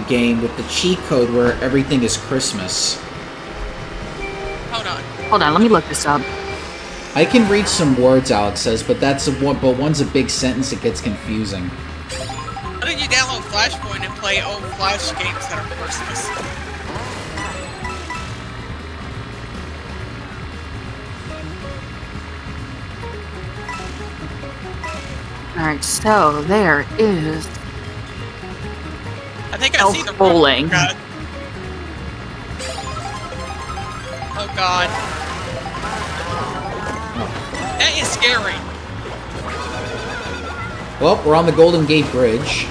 game with the cheat code where everything is Christmas. Hold on, let me look this up. I can read some words, Alex says, but but one's a big sentence, it gets confusing. Why don't you download Flashpoint and play old Flash games that are Christmas? Alright, so there is I think I Elf see the bowling. God. Oh God. That is scary. Well, we're on the Golden Gate Bridge.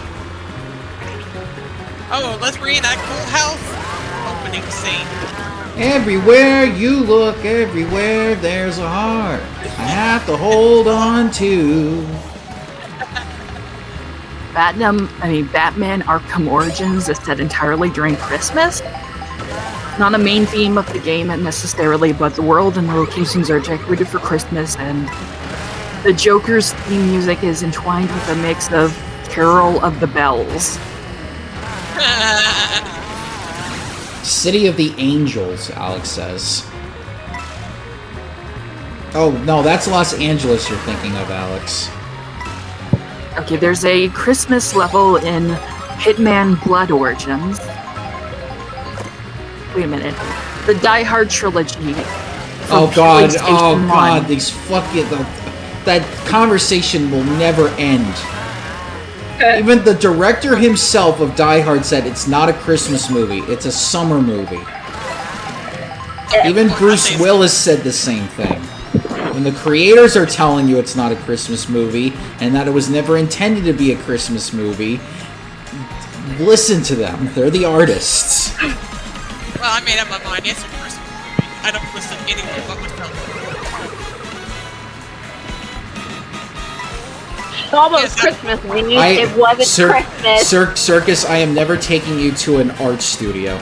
Oh, let's reenact Full House opening scene. Everywhere you look, everywhere there's a heart I have to hold on to. Batman Arkham Origins is set entirely during Christmas. Not a main theme of the game necessarily, but the world and the locations are decorated for Christmas, and the Joker's theme music is entwined with a mix of Carol of the Bells. City of the Angels, Alex says. Oh, no, that's Los Angeles you're thinking of, Alex. Okay, there's a Christmas level in Hitman Blood Origins. Wait a minute. The Die Hard trilogy. Oh god, PlayStation 1. these fucking... that conversation will never end. Even the director himself of Die Hard said it's not a Christmas movie, it's a summer movie. Even Bruce Willis said the same thing. When the creators are telling you it's not a Christmas movie, and that it was never intended to be a Christmas movie, listen to them. They're the artists. Well, I made up my mind. It's a Christmas movie. I don't listen to anyone but myself. It's almost Christmas, it wasn't Christmas. Circus, I am never taking you to an art studio.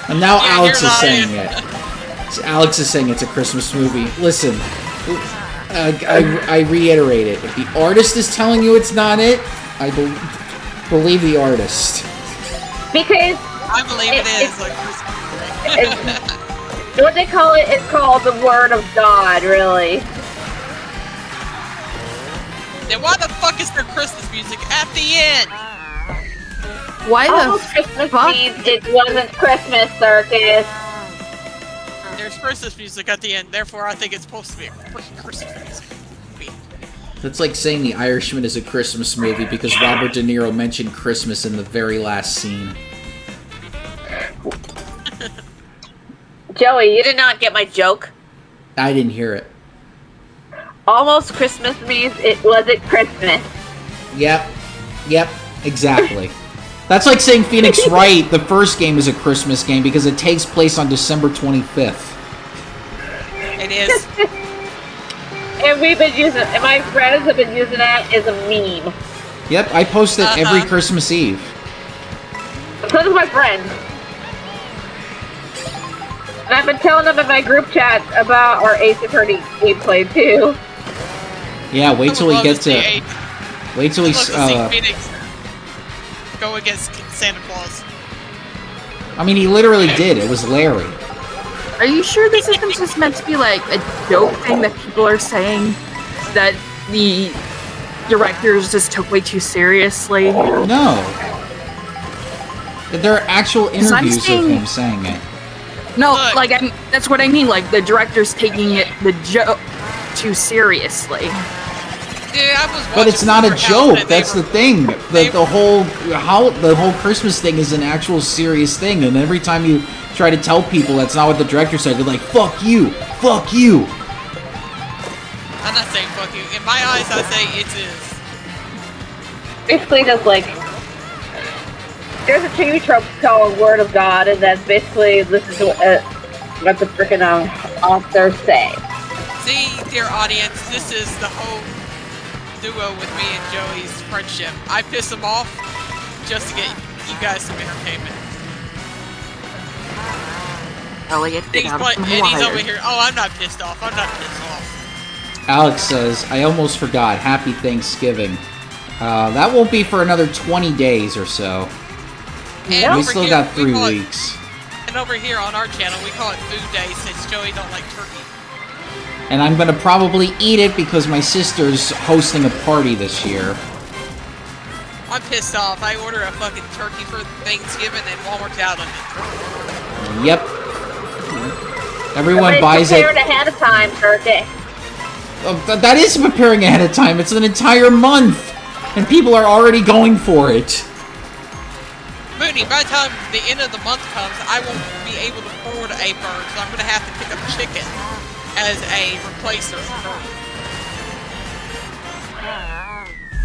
And now Alex is saying it. Alex is saying it's a Christmas movie. Listen, I reiterate it. If the artist is telling you it's not it, I believe the artist. Because I believe it is a Christmas movie. What they call it is called the Word of God, really. Then why the fuck is there Christmas music at the end? Why the Christmas fuck? means it wasn't Christmas, Circus. There's Christmas music at the end, therefore I think it's supposed to be a freaking Christmas music movie. That's like saying The Irishman is a Christmas movie because Robert De Niro mentioned Christmas in the very last scene. Joey, you did not get my joke. I didn't hear it. Almost Christmas means it wasn't Christmas. Yep, exactly. That's like saying Phoenix Wright, the first game, is a Christmas game because it takes place on December 25th. It is. And we've been using it, and my friends have been using that as a meme. Yep, I post it every Christmas Eve. So does my friends. And I've been telling them in my group chat about our Ace Attorney gameplay too. Yeah, wait till we get to... Wait till we... see Phoenix go against Santa Claus. I mean, he literally did. It was Larry. Are you sure this isn't just meant to be like a joke thing that people are saying that the directors just took way too seriously? No. There are actual interviews of him saying it. No, like, that's what I mean. Like, the director's taking the joke too seriously. Yeah, but it's not a joke. That's the thing. The whole Christmas thing is an actual serious thing. And every time you try to tell people that's not what the director said, they're like, "Fuck you, fuck you." I'm not saying fuck you. In my eyes, I say it is. Basically, just like There's a TV trope called Word of God, and that's basically listen to what the freaking authors say. See, dear audience, this is the whole duo with me and Joey's friendship. I piss him off just to get you guys some entertainment. Elliot, get out of the And he's wire. over here. Oh, I'm not pissed off. I'm not pissed off. Alex says, I almost forgot. Happy Thanksgiving. That won't be for another 20 days or so. And We over still here, got 3 call it- weeks. And over here on our channel, we call it Food Day since Joey don't like turkey. And I'm gonna probably eat it because my sister's hosting a party this year. I'm pissed off. I order a fucking turkey for Thanksgiving and Walmart's out of it. Yep. Everyone But buys it's it. prepared ahead of time, turkey. That is preparing ahead of time. It's an entire month. And people are already going for it. Mooney, by the time the end of the month comes, I won't be able to afford a bird, so I'm going to have to pick up chicken as a replacer for bird.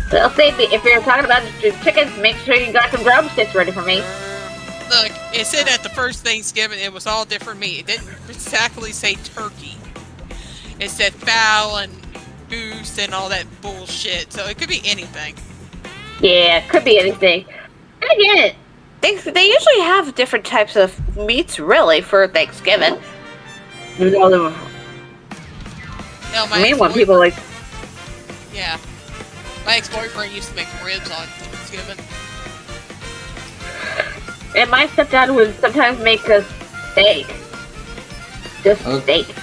So, see, if you're talking about chickens, make sure you got some drumsticks ready for me. Look, it said at the first Thanksgiving it was all different meat. It didn't exactly say turkey. It said fowl and goose and all that bullshit, so it could be anything. Yeah, could be anything. And again, they usually have different types of meats, really, for Thanksgiving. You know, the No, my main one ex-boyfriend- people like. Yeah. My ex-boyfriend used to make ribs on Thanksgiving. And my stepdad would sometimes make a steak. Just Okay. steak.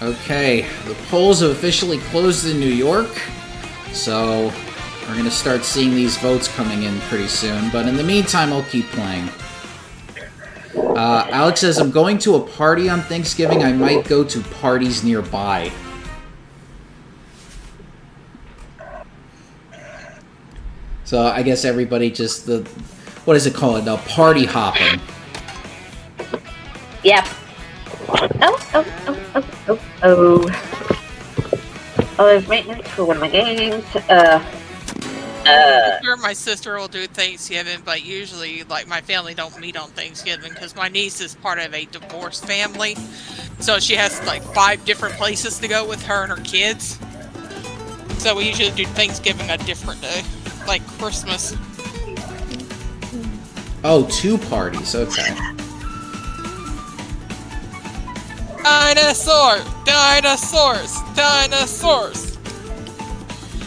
Okay, the polls have officially closed in New York, so we're gonna start seeing these votes coming in pretty soon, but in the meantime, I'll keep playing. Alex says, I'm going to a party on Thanksgiving. I might go to parties nearby. So I guess everybody just, what is it called? Party hopping. Yep. Oh. Oh, there's maintenance for one of my games. Sure, my sister will do Thanksgiving, but usually, like, my family don't meet on Thanksgiving because my niece is part of a divorced family. So she has, like, 5 different places to go with her and her kids. So we usually do Thanksgiving a different day, like Christmas. Oh, 2 parties, okay. Dinosaurs!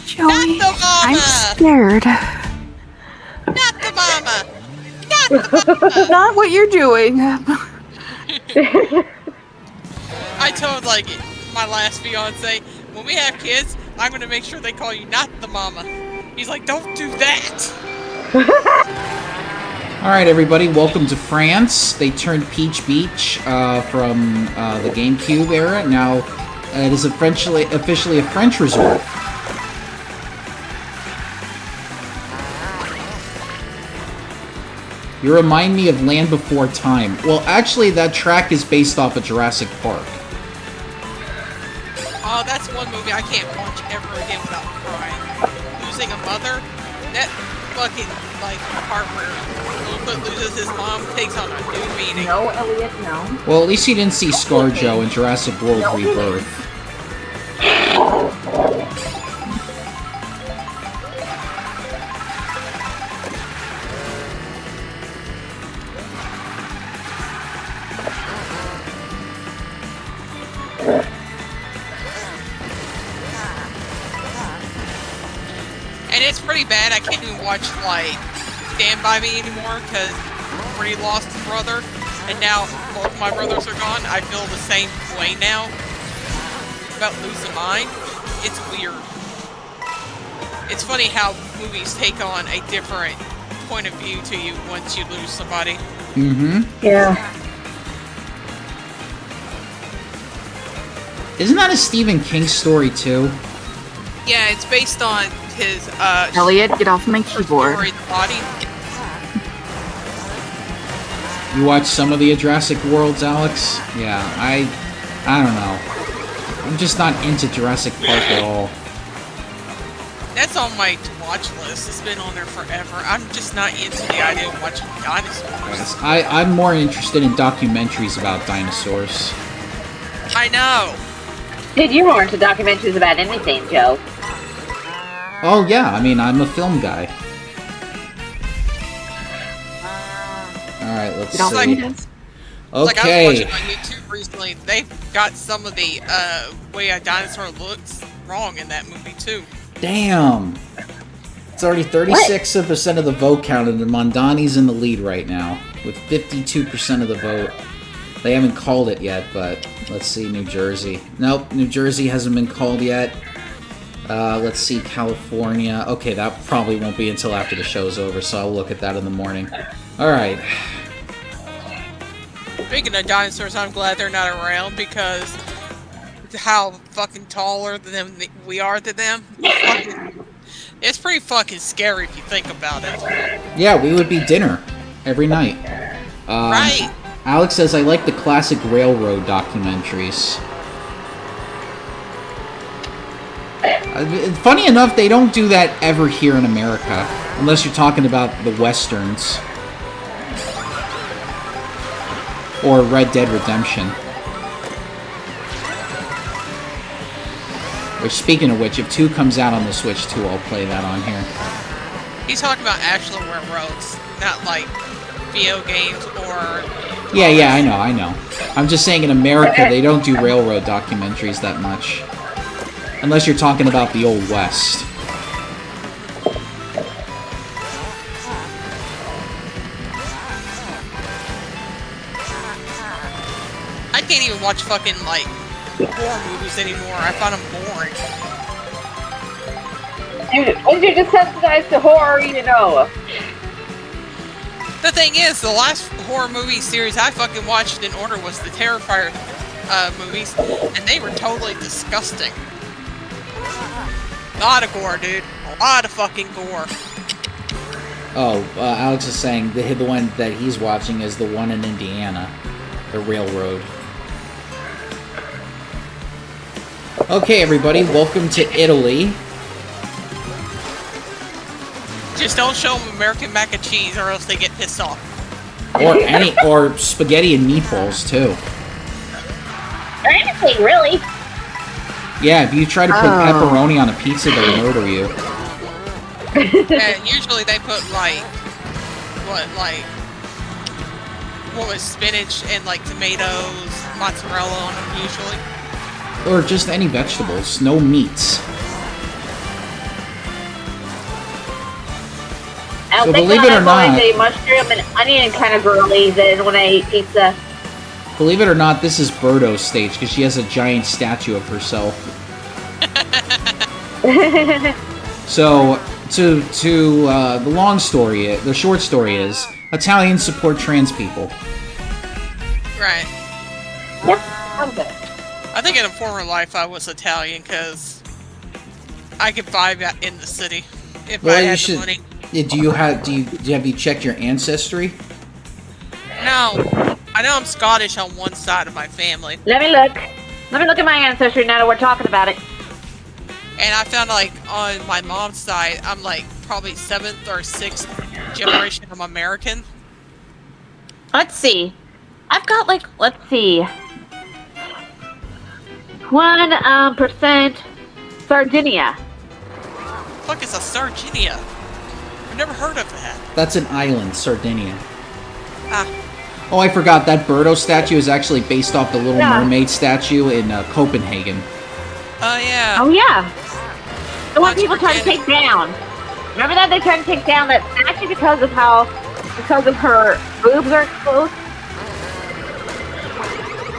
Joey, Not the I'm mama! scared. Not the mama! Not the mama! Not what you're doing. I told, like, my last fiance, when we have kids, I'm gonna make sure they call you not the mama. He's like, don't do that! Alright, everybody, welcome to France. They turned Peach Beach from the GameCube era. Now, it is officially a French resort. You remind me of Land Before Time. Well, actually, that track is based off of Jurassic Park. Oh, that's one movie I can't watch ever again without crying. Losing a mother? That fucking, like, part where Littlefoot loses his mom takes on a new meaning. No, Elliot, no. Well, at least you didn't see ScarJo in Jurassic World Rebirth. And it's pretty bad. I can't even watch, like, Stand By Me anymore because I already lost a brother. And now both my brothers are gone. I feel the same way now about losing mine. It's weird. It's funny how movies take on a different point of view to you once you lose somebody. Mm-hmm. Yeah. Isn't that a Stephen King story, too? Yeah, it's based on his, Elliot, get off my keyboard. storied body. You watch some of the Jurassic Worlds, Alex? Yeah, I don't know. I'm just not into Jurassic Park at all. That's It's on my to-watch list. It's been on there forever. I'm just not into the idea of watching dinosaurs. I'm more interested in documentaries about dinosaurs. I know. Dude, you were into documentaries about anything, Joe. Oh yeah, I mean, I'm a film guy. Alright, let's You don't see. like this? Like I Okay. was watching on YouTube recently. They've got some of the way a dinosaur looks wrong in that movie too. Damn. It's already 36% of the vote counted, and Mondani's in the lead right now, with 52% of the vote. They haven't called it yet, but let's see, New Jersey. Nope, New Jersey hasn't been called yet. Let's see, California. Okay, that probably won't be until after the show's over, so I'll look at that in the morning. Alright. Speaking of dinosaurs, I'm glad they're not around because how fucking taller than them we are to them. It's pretty fucking scary if you think about it. Yeah, we would be dinner every night. Right. Alex says, I like the classic railroad documentaries. Funny enough, they don't do that ever here in America, unless you're talking about the Westerns. Or Red Dead Redemption. Which, speaking of which, if 2 comes out on the Switch 2, I'll play that on here. He's talking about actual railroads, not like video games or... Yeah, I know. I'm just saying in America, they don't do railroad documentaries that much. Unless you're talking about the Old West. I can't even watch fucking, like, horror movies anymore. I find them boring. Dude, once you're desensitized to horror, you know. The thing is, the last horror movie series I fucking watched in order was the Terrifier movies, and they were totally disgusting. A lot of gore, dude. A lot of fucking gore. Oh, Alex is saying the one that he's watching is the one in Indiana. The railroad. Okay, everybody, welcome to Italy. Just don't show them American mac and cheese or else they get pissed off. Or spaghetti and meatballs, too. Or anything, really. Yeah, if you try to put pepperoni on a pizza, they'll murder you. And usually they put what was spinach and like tomatoes, mozzarella on them usually. Or just any vegetables, no meats. I So don't think believe when it I'm or not- always a mushroom and onion kind of girly than when I eat pizza. Believe it or not, this is Birdo's stage, because she has a giant statue of herself. So, the long story, the short story is, Italians support trans people. Right. Yep, I'm good. I think in a former life I was Italian because I could buy that in the city if I had the money. Have you checked your ancestry? No, I know I'm Scottish on one side of my family, Let me look. Let me look at my ancestry now that we're talking about it. and I found like on my mom's side I'm like probably 7th or 6th generation of American. Let's see. I've got like, let's see. 1% Sardinia. Fuck is a Sardinia? I've never heard of that. That's an island, Sardinia. Ah, Oh, I forgot, that Birdo statue is actually based off the Little Mermaid statue in Copenhagen. oh yeah. Oh yeah. The one That's people try to Virginia. take down. Remember that they tried to take down that statue because of her boobs are exposed?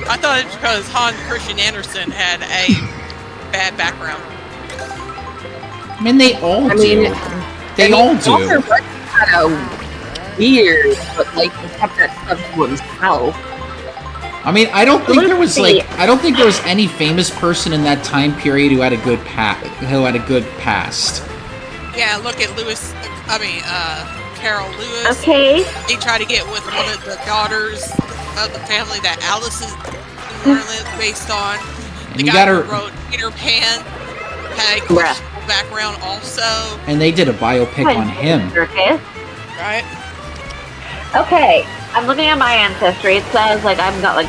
I thought it was because Hans Christian Andersen had a bad background. I mean, they all do. They all do. Kind of weird, but like he kept that stuff to himself. I mean, I don't think there was Let's see. I don't think there was any famous person in that time period who had a good past. Yeah, look at Carol Lewis. Okay. He tried to get with one of the daughters of the family that Alice in Wonderland is based on. And The you guy gotta- who wrote Peter Pan had a Bruh. background also. And they did a biopic on him. Right? Okay, I'm looking at my ancestry. It says like I've got like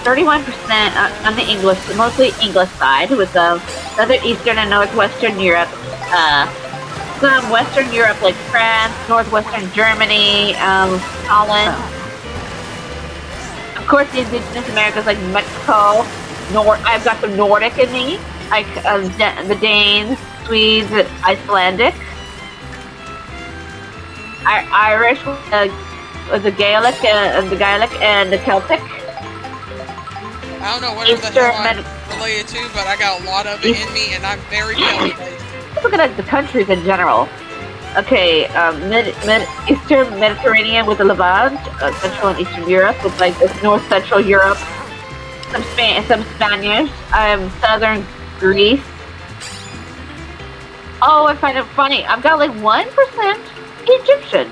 31% on the English, mostly English side, with Southern, Eastern, and Northwestern Europe. Some Western Europe like France, Northwestern Germany, Holland. Of course, the indigenous Americas like Mexico. I've got the Nordic in me, like the Danes, Swedes, Icelandic, Irish, the Gaelic, and the Celtic. I don't know whatever the hell I'm related to, but I got a lot of it in me, and I'm very Celtic. Look at the countries in general. Okay, Eastern Mediterranean with the Levant, Central and Eastern Europe with like this North Central Europe. Some Spanish. Southern Greece. Oh, I find it funny. I've got like 1% Egyptian.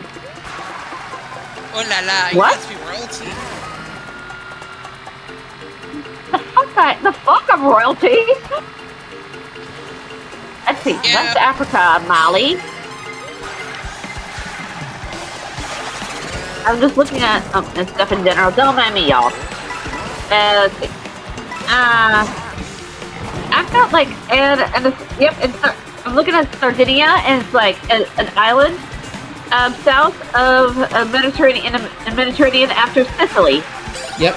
Oh la la! You What? must be royalty. The fuck I'm royalty. Let's see. Yeah. West Africa, Mali. I'm just looking at this stuff in general. Don't mind me, y'all. Let's see. I've got like I'm looking at Sardinia, and it's like an island south of Mediterranean after Sicily. Yep.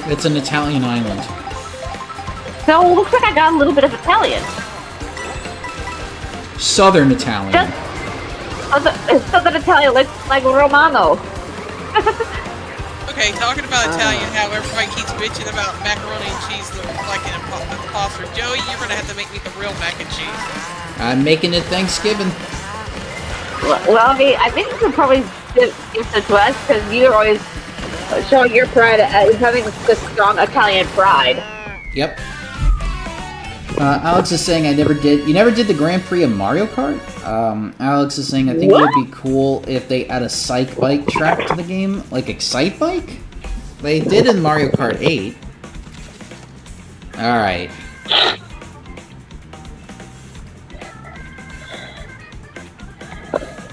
It's an Italian island. So it looks like I got a little bit of Italian. Southern Italian. Southern Italian, like Romano. Okay, talking about Italian, how everybody keeps bitching about macaroni and cheese like an imposter. Joey, you're gonna have to make me the real mac and cheese. I'm making it Thanksgiving. Well, I think you could probably give it to us because you're always showing your pride as having this strong Italian pride. Yep. Alex is saying you never did the Grand Prix of Mario Kart? Alex is saying I think it would be cool if they add a Psych Bike track to the game, like Excite Bike? They did in Mario Kart 8. Alright.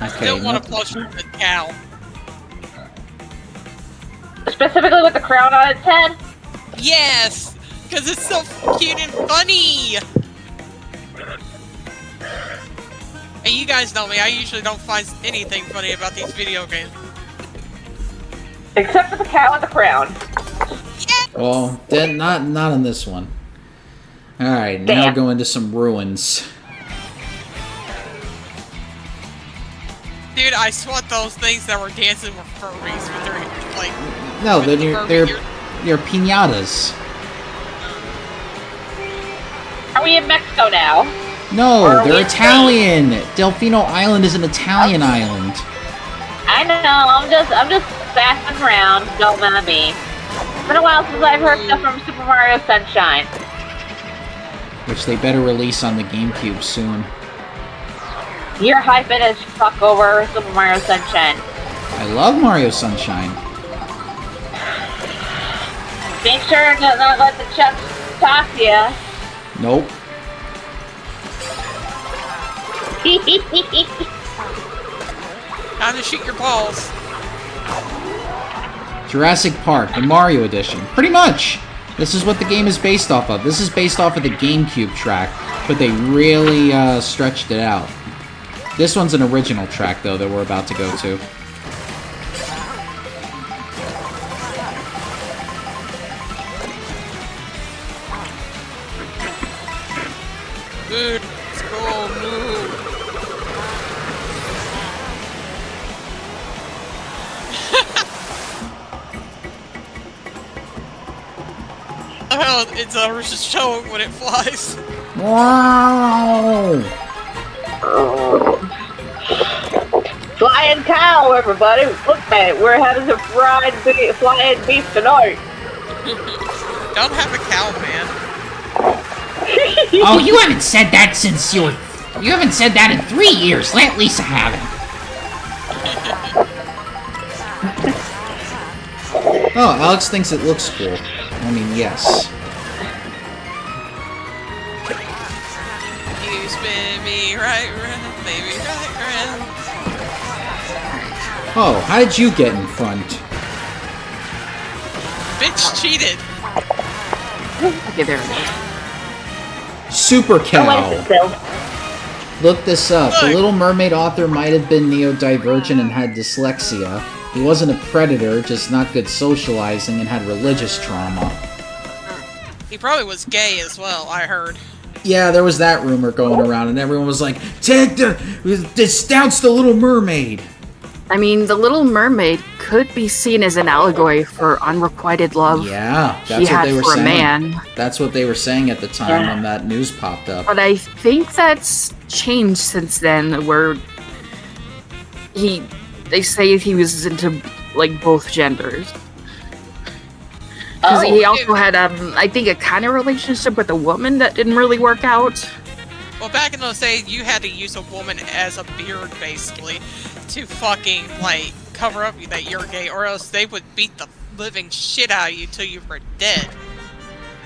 Okay, Still want to plush the cow. Specifically with the crown on its head? Yes! Because it's so cute and funny! And you guys know me, I usually don't find anything funny about these video games. Except for the cow and the crown. Yeah! well, then not in this one. Alright, now go into some ruins. Dude, I swapped those things that were dancing with furries with their, like... No, with they're piñatas. Are we in Mexico now? No, they're Italian. Delfino Island is an Italian island. I know. I'm just passing around. Don't mind me. It's been a while since I've heard stuff from Super Mario Sunshine. Which they better release on the GameCube soon. You're hyping as fuck over Super Mario Sunshine. I love Mario Sunshine. Make sure to not let the chucks toss ya. Nope. Time to shoot your balls. Jurassic Park, the Mario edition. Pretty much. This is what the game is based off of. This is based off of the GameCube track, but they really stretched it out. This one's an original track, though, that we're about to go to. Dude, let's go, move. Oh, it's just showing when it flies. Wow! Flying cow, everybody! Look at it. We're having some flying beef tonight. Don't have a cow, man. Oh, you haven't said that since you haven't said that in 3 years. Let Lisa have it. Oh, Alex thinks it looks cool. I mean, yes. You spin me right round, baby, right round. Oh, how did you get in front? Bitch cheated. Okay, there it is. Super Oh, what is cow. it, Phil? Look this up. The Look. Little Mermaid author might have been neurodivergent and had dyslexia. He wasn't a predator, just not good socializing and had religious trauma. He probably was gay as well, I heard. Yeah, there was that rumor going around, and everyone was like, "Denounce the Little Mermaid." I mean, The Little Mermaid could be seen as an allegory for unrequited love Yeah, he that's what had they were for a saying. man. That's what they were saying at the time when that news popped up. But I think that's changed since then, where they say he was into like both genders. Because he also had, I think, a kind of relationship with a woman that didn't really work out. Well, back in those days, you had to use a woman as a beard, basically, to fucking, like, cover up that you're gay, or else they would beat the living shit out of you till you were dead.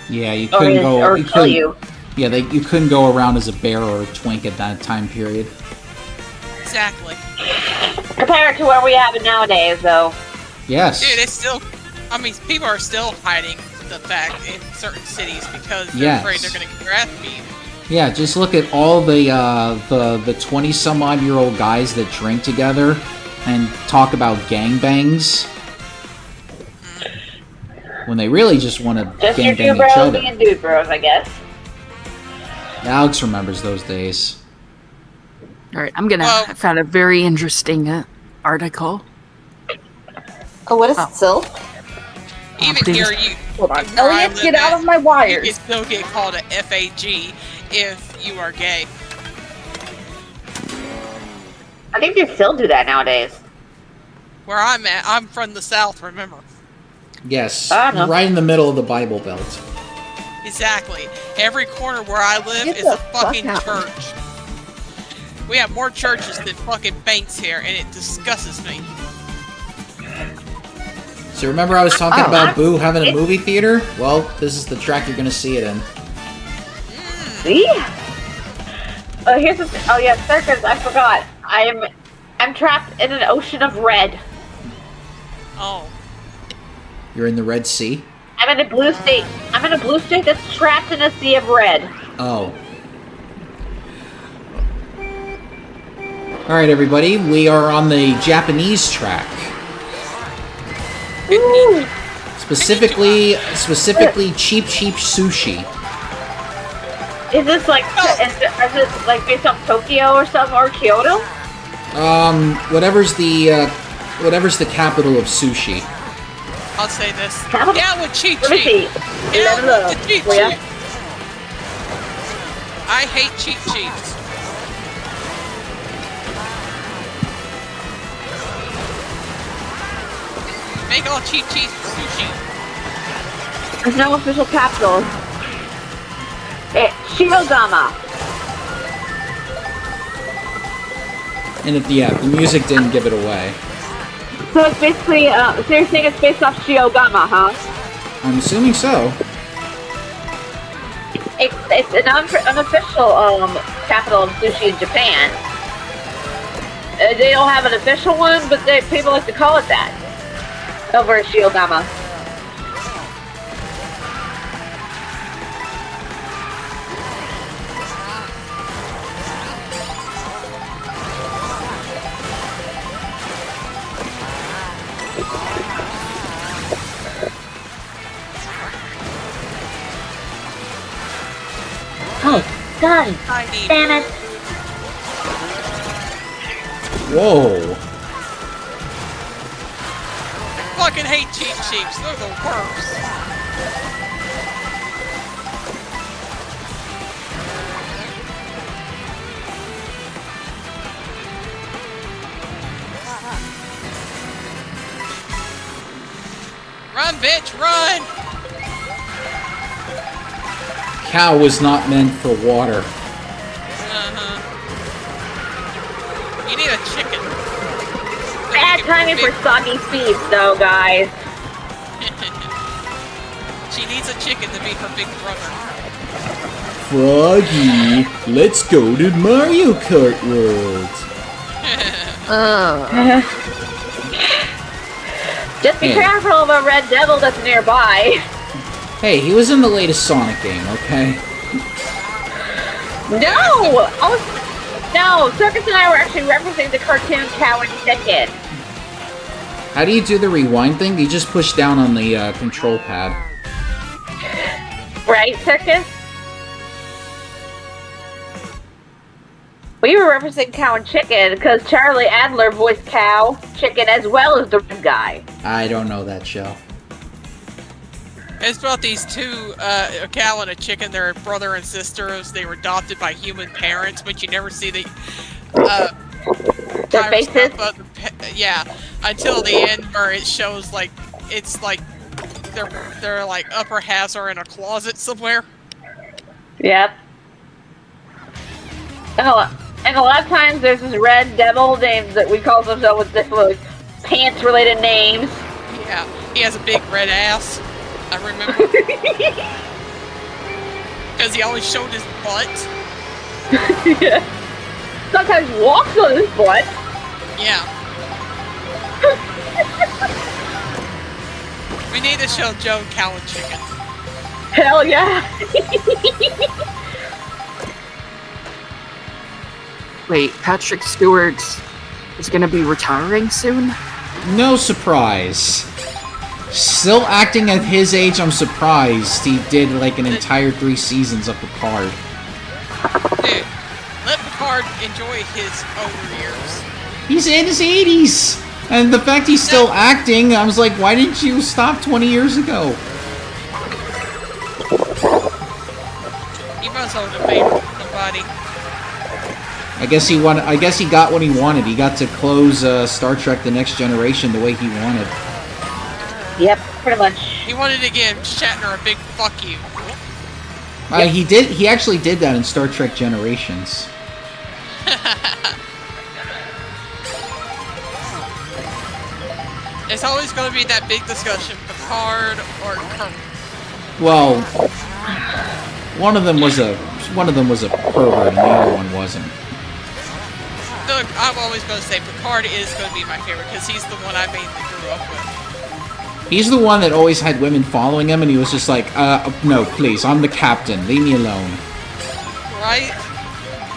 Yeah, you couldn't go. Or You kill couldn't, you. yeah, you couldn't go around as a bear or a twink at that time period. Exactly. Compared to where we have it nowadays, though. Yes. Dude, it's still... I mean, people are still hiding the fact in certain cities because they're Yes. afraid they're gonna get their ass beat. Yeah, just look at all the 20-some-odd-year-old guys that drink together and talk about gangbangs when they really just want to Just your gangbang two each bros other. being dude bros, I guess. Alex remembers those days. All right, I'm gonna. Well- I found a very interesting article. Oh, what is it, Sil? Even please. here, you... Hold on. where I Elliot, live get out at, of my You wires. can still get called a FAG if you are gay. I think they still do that nowadays. Where I'm at, I'm from the South, remember? Yes, I know. right in the middle of the Bible Belt. Exactly. Every corner where I live Get is the a fuck fucking out. church. We have more churches than fucking banks here, and it disgusts me. So remember I was talking Oh, about Boo having a movie theater? Well, this is the track you're going to see it in. See? Here's the oh yeah, circus. I forgot. I'm trapped in an ocean of red. Oh. You're in the Red Sea? I'm in a blue state. I'm in a blue state that's trapped in a sea of red. Oh. Alright, everybody, we are on the Japanese track. Ooh. Specifically, cheap sushi. Is this like is it like based on Tokyo or something or Kyoto? Whatever's the capital of sushi. I'll say this. Capital- Yeah, with cheap Let me see. cheap. Yeah, Hello. with the cheap Yeah. cheap. I hate cheap cheeps. Make all cheap cheap sushi. There's no official capital. It's Shiogama. And the music didn't give it away. So it's basically, so you're saying it's based off Shiogama, huh? I'm assuming so. It's an unofficial capital of sushi in Japan. They don't have an official one, but people like to call it that. Over at Shiogama. Oh, God I need damn it. Whoa. fucking hate cheap cheeps. They're the worst. Run, bitch, run! Cow was not meant for water. Uh-huh. You need a chicken. Bad timing for soggy feet, though, guys. She needs a chicken to be her big brother. Froggy, let's go to Mario Kart World. Just be Hey. careful of a red devil that's nearby. Hey, he was in the latest Sonic game, okay? No! Oh, no! Circus and I were actually referencing the cartoon Cow and Chicken. How do you do the rewind thing? You just push down on the control pad. Right, Circus? We were referencing Cow and Chicken because Charlie Adler voiced Cow, Chicken, as well as the red guy. I don't know that show. It's about these two, a cow and a chicken. They're brother and sisters. They were adopted by human parents, but you never see the Their faces? yeah, until the end where it shows like it's like their like upper halves are in a closet somewhere. Yep. And a lot of times there's this red devil named that we call himself with different pants-related names. Yeah, he has a big red ass. I remember. Because he always showed his butt. Yeah. Sometimes walks on his butt. Yeah. We need to show Joe Cow and Chicken. Hell yeah. Wait, Patrick Stewart is gonna be retiring soon? No surprise. Still acting at his age, I'm surprised he did like an entire 3 seasons of Picard. Dude, let Picard enjoy his older years. He's in his 80s! And the fact he's still acting, I was like, why didn't you stop 20 years ago? He must hold a favor to somebody. I guess he got what he wanted. He got to close Star Trek: The Next Generation the way he wanted. Yep, pretty much. He wanted to give Shatner a big fuck you. He did. He actually did that in Star Trek Generations. It's always going to be that big discussion, Picard or Kirk. Well, one of them was a pervert, and the other one wasn't. Look, I'm always going to say Picard is going to be my favorite because he's the one I mainly grew up with. He's the one that always had women following him, and he was just like, no, please, I'm the captain. Leave me alone. Right?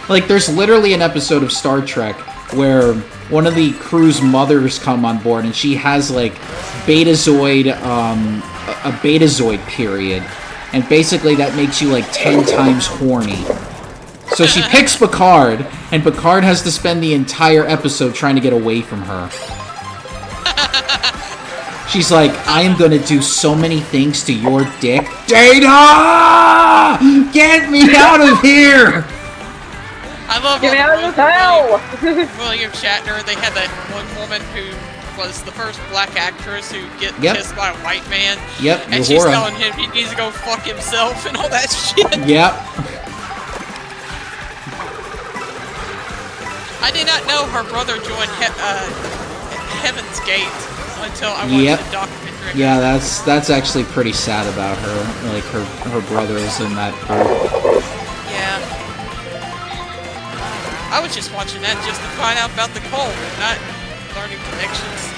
Like, there's literally an episode of Star Trek where one of the crew's mothers come on board, and she has, like, Betazoid, a Betazoid period. And basically that makes you, like, 10 times horny. So she picks Picard, and Picard has to spend the entire episode trying to get away from her. She's like, I am gonna do so many things to your dick. Data! Get me out of here! I love Get me out of hell! William Shatner. They had that one woman who was the first black actress who get kissed by a white man. Yep, and she's telling him he needs to go fuck himself and all that shit. Yep. I did not know her brother joined Heaven's Gate until I watched the documentary. Yeah, that's actually pretty sad about her. Like her brother is in that group. Yeah. I was just watching that just to find out about the cult, not learning connections.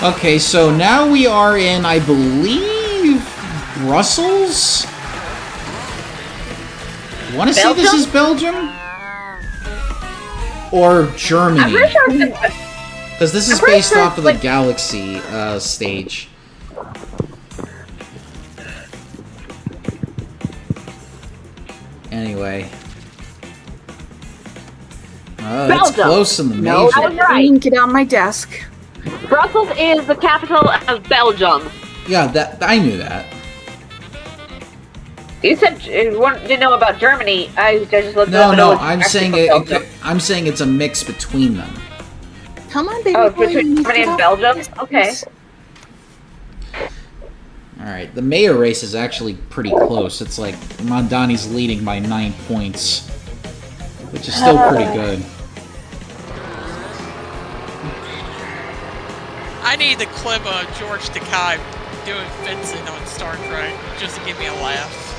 Okay, so now we are in, I believe, Brussels? I want to say this is Belgium? Or Germany? I'm pretty sure it's because this is based off of the Galaxy stage. Anyway. It's close in the major. No, I was right. Get on my desk. Brussels is the capital of Belgium. Yeah, I knew that. You said you didn't know about Germany. I just looked No, up. no, I'm saying I'm saying it's a mix between them. Come on, baby. Oh, between Germany and Belgium? Okay. Alright, the mayor race is actually pretty close. It's like Mondani's leading by 9 points, which is still pretty good. I need the clip of George Takei doing fencing on Star Trek just to give me a laugh.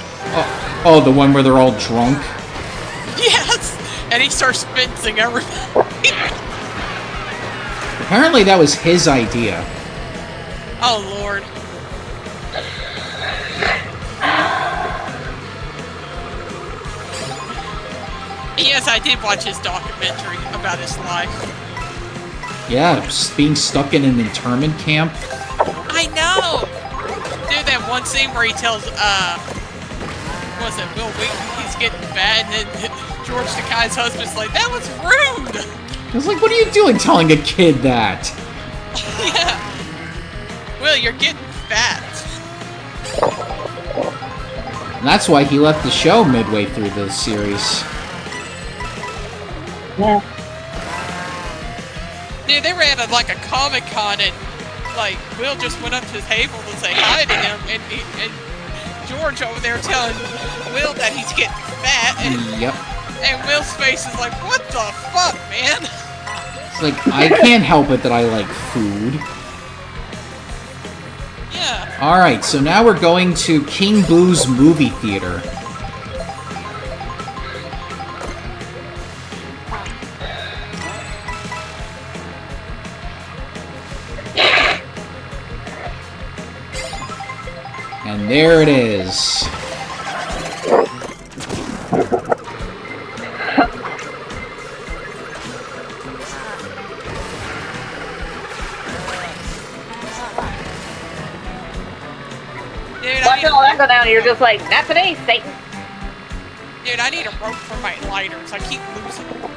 Oh, the one where they're all drunk? Yes! And he starts fencing everybody. Apparently that was his idea. Oh, Lord. Yes, I did watch his documentary about his life. Yeah, being stuck in an internment camp. I know! Dude, that one scene where he tells, was it Will Wheaton he's getting fat, and then George Takei's husband's like, that was rude! I was like, what are you doing telling a kid that? Yeah. Will, you're getting fat. And that's why he left the show midway through the series. Yeah. Dude, they were at like a Comic-Con, and like Will just went up to the table to say hi to him, and George over there telling Will that he's getting fat, Yep. and Will's face is like, what the fuck, man? It's like, I can't help it that I like food. Yeah. Alright, so now we're going to King Boo's movie theater. And there it is. Dude, Watch all that go down, and you're just like, not today, Satan. Dude, I need a rope for my lighters. I keep losing them.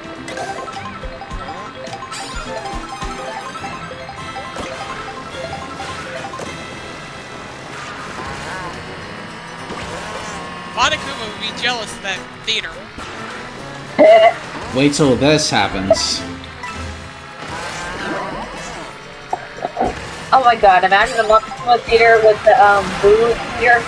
Monokuma would be jealous of that theater. Wait till this happens. Oh my god, imagine the Monokuma theater with the, blue here.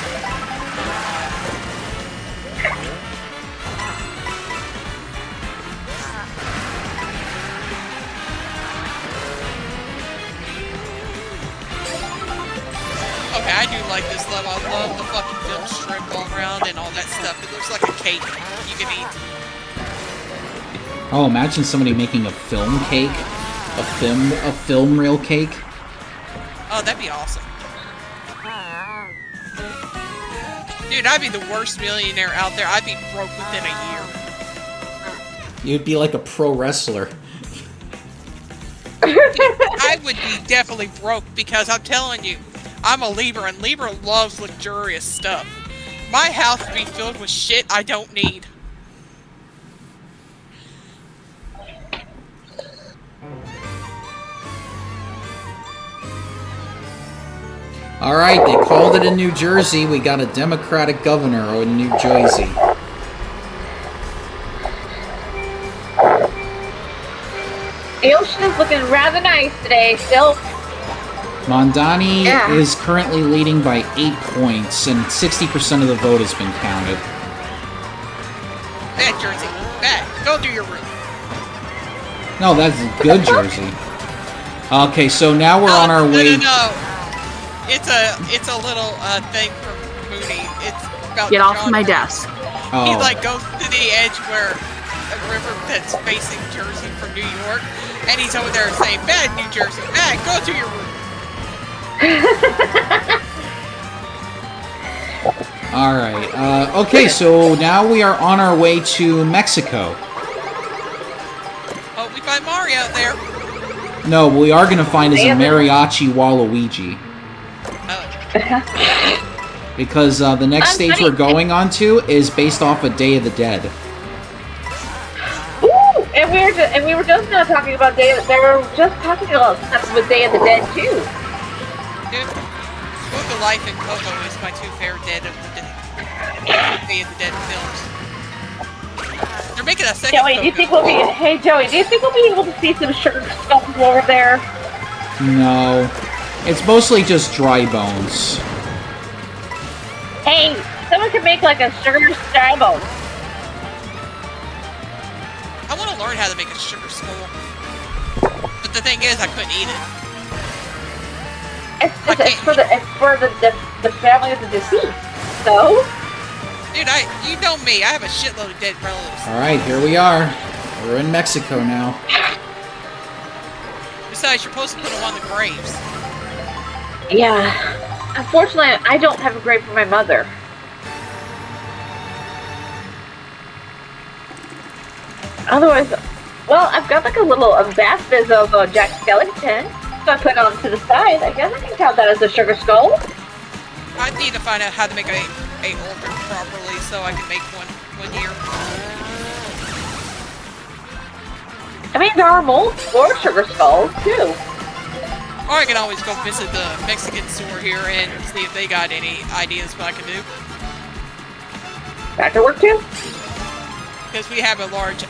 Okay, I do like this level. I love the fucking film strip all around and all that stuff. It looks like a cake you can eat. Oh, imagine somebody making a film cake. A film reel cake. Oh, that'd be awesome. Dude, I'd be the worst millionaire out there. I'd be broke within a year. You'd be like a pro wrestler. I would be definitely broke because I'm telling you, I'm a Libra and Libra loves luxurious stuff. My house would be filled with shit I don't need. Alright, they called it in New Jersey. We got a Democratic governor in New Jersey. The ocean is looking rather nice today, still. Mondani Yeah. is currently leading by 8 points, and 60% of the vote has been counted. Bad Jersey. Bad. Go do your room. No, that's good Jersey. Okay, so now we're on our way... No. It's a little thing from Mooney. It's about Get off John my Mooney. desk. Oh. He like goes to the edge where a river that's facing Jersey from New York, and he's over there saying, "Bad New Jersey, bad. Go to your room." Alright, okay, so now we are on our way to Mexico. Oh, we find Mario out there. No, what we are going to find is a mariachi Waluigi. Oh, Because the next stage we're going on to is based off of Day of the Dead. Ooh, and we were just now talking about Day of the Dead. They were just talking about stuff with Day of the Dead too. dude, Book of Life and Coco is my two favorite Day of the Dead films. They're making a second. Joey, do you think we'll be? Hey, Joey, do you think we'll be able to see some sugar skulls over there? No. It's mostly just dry bones. Hey, someone could make like a sugar scramble. I want to learn how to make a sugar skull, but the thing is, I couldn't eat it. It's for the family of the deceased. So Dude, you know me. I have a shitload of dead relatives. All right, here we are. We're in Mexico now. Besides, you're supposed to put them on the graves. Yeah. Unfortunately, I don't have a grave for my mother. Otherwise, well, I've got like a little basket of Jack Skellington, so I put it on to the side. I guess I can count that as a sugar skull. I need to find out how to make a altar properly so I can make one here. I mean, there are molds for sugar skulls, too. Or I can always go visit the Mexican store here and see if they got any ideas what I can do. That could work, too. Because we have a large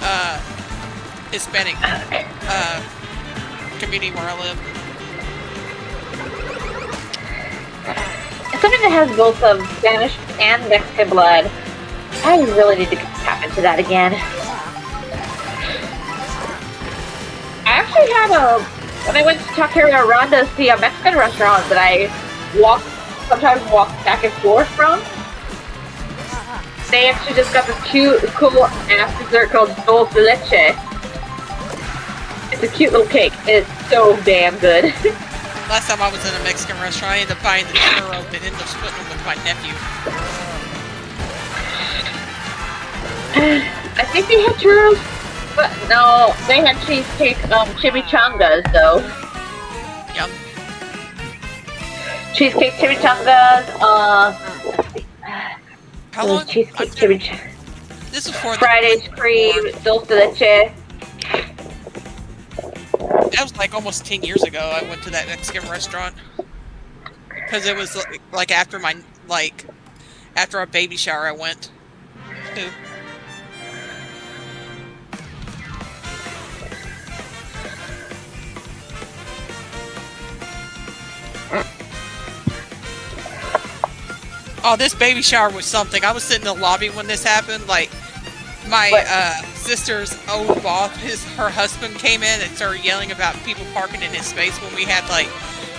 Hispanic community where I live. Something that has both Spanish and Mexican blood. I really need to tap into that again. I actually had when I went to Taqueria Ronda to see a Mexican restaurant that I sometimes walk back and forth from. They actually just got this cute, cool ass dessert called dulce de leche. It's a cute little cake. It's so damn good. Last time I was in a Mexican restaurant, I ended up buying the churro and ended up splitting them with my nephew. I think they had churros, but no, they had cheesecake chimichangas though. Yep. Cheesecake chimichangas, let's see. How long? Cheesecake chimichangas. This is for Fried ice cream, dulce de leche. That was like almost 10 years ago. I went to that Mexican restaurant because it was like after after our baby shower. I went to. Oh, this baby shower was something. I was sitting in the lobby when this happened. Like, my sister's old boss, her husband came in and started yelling about people parking in his space when we had, like,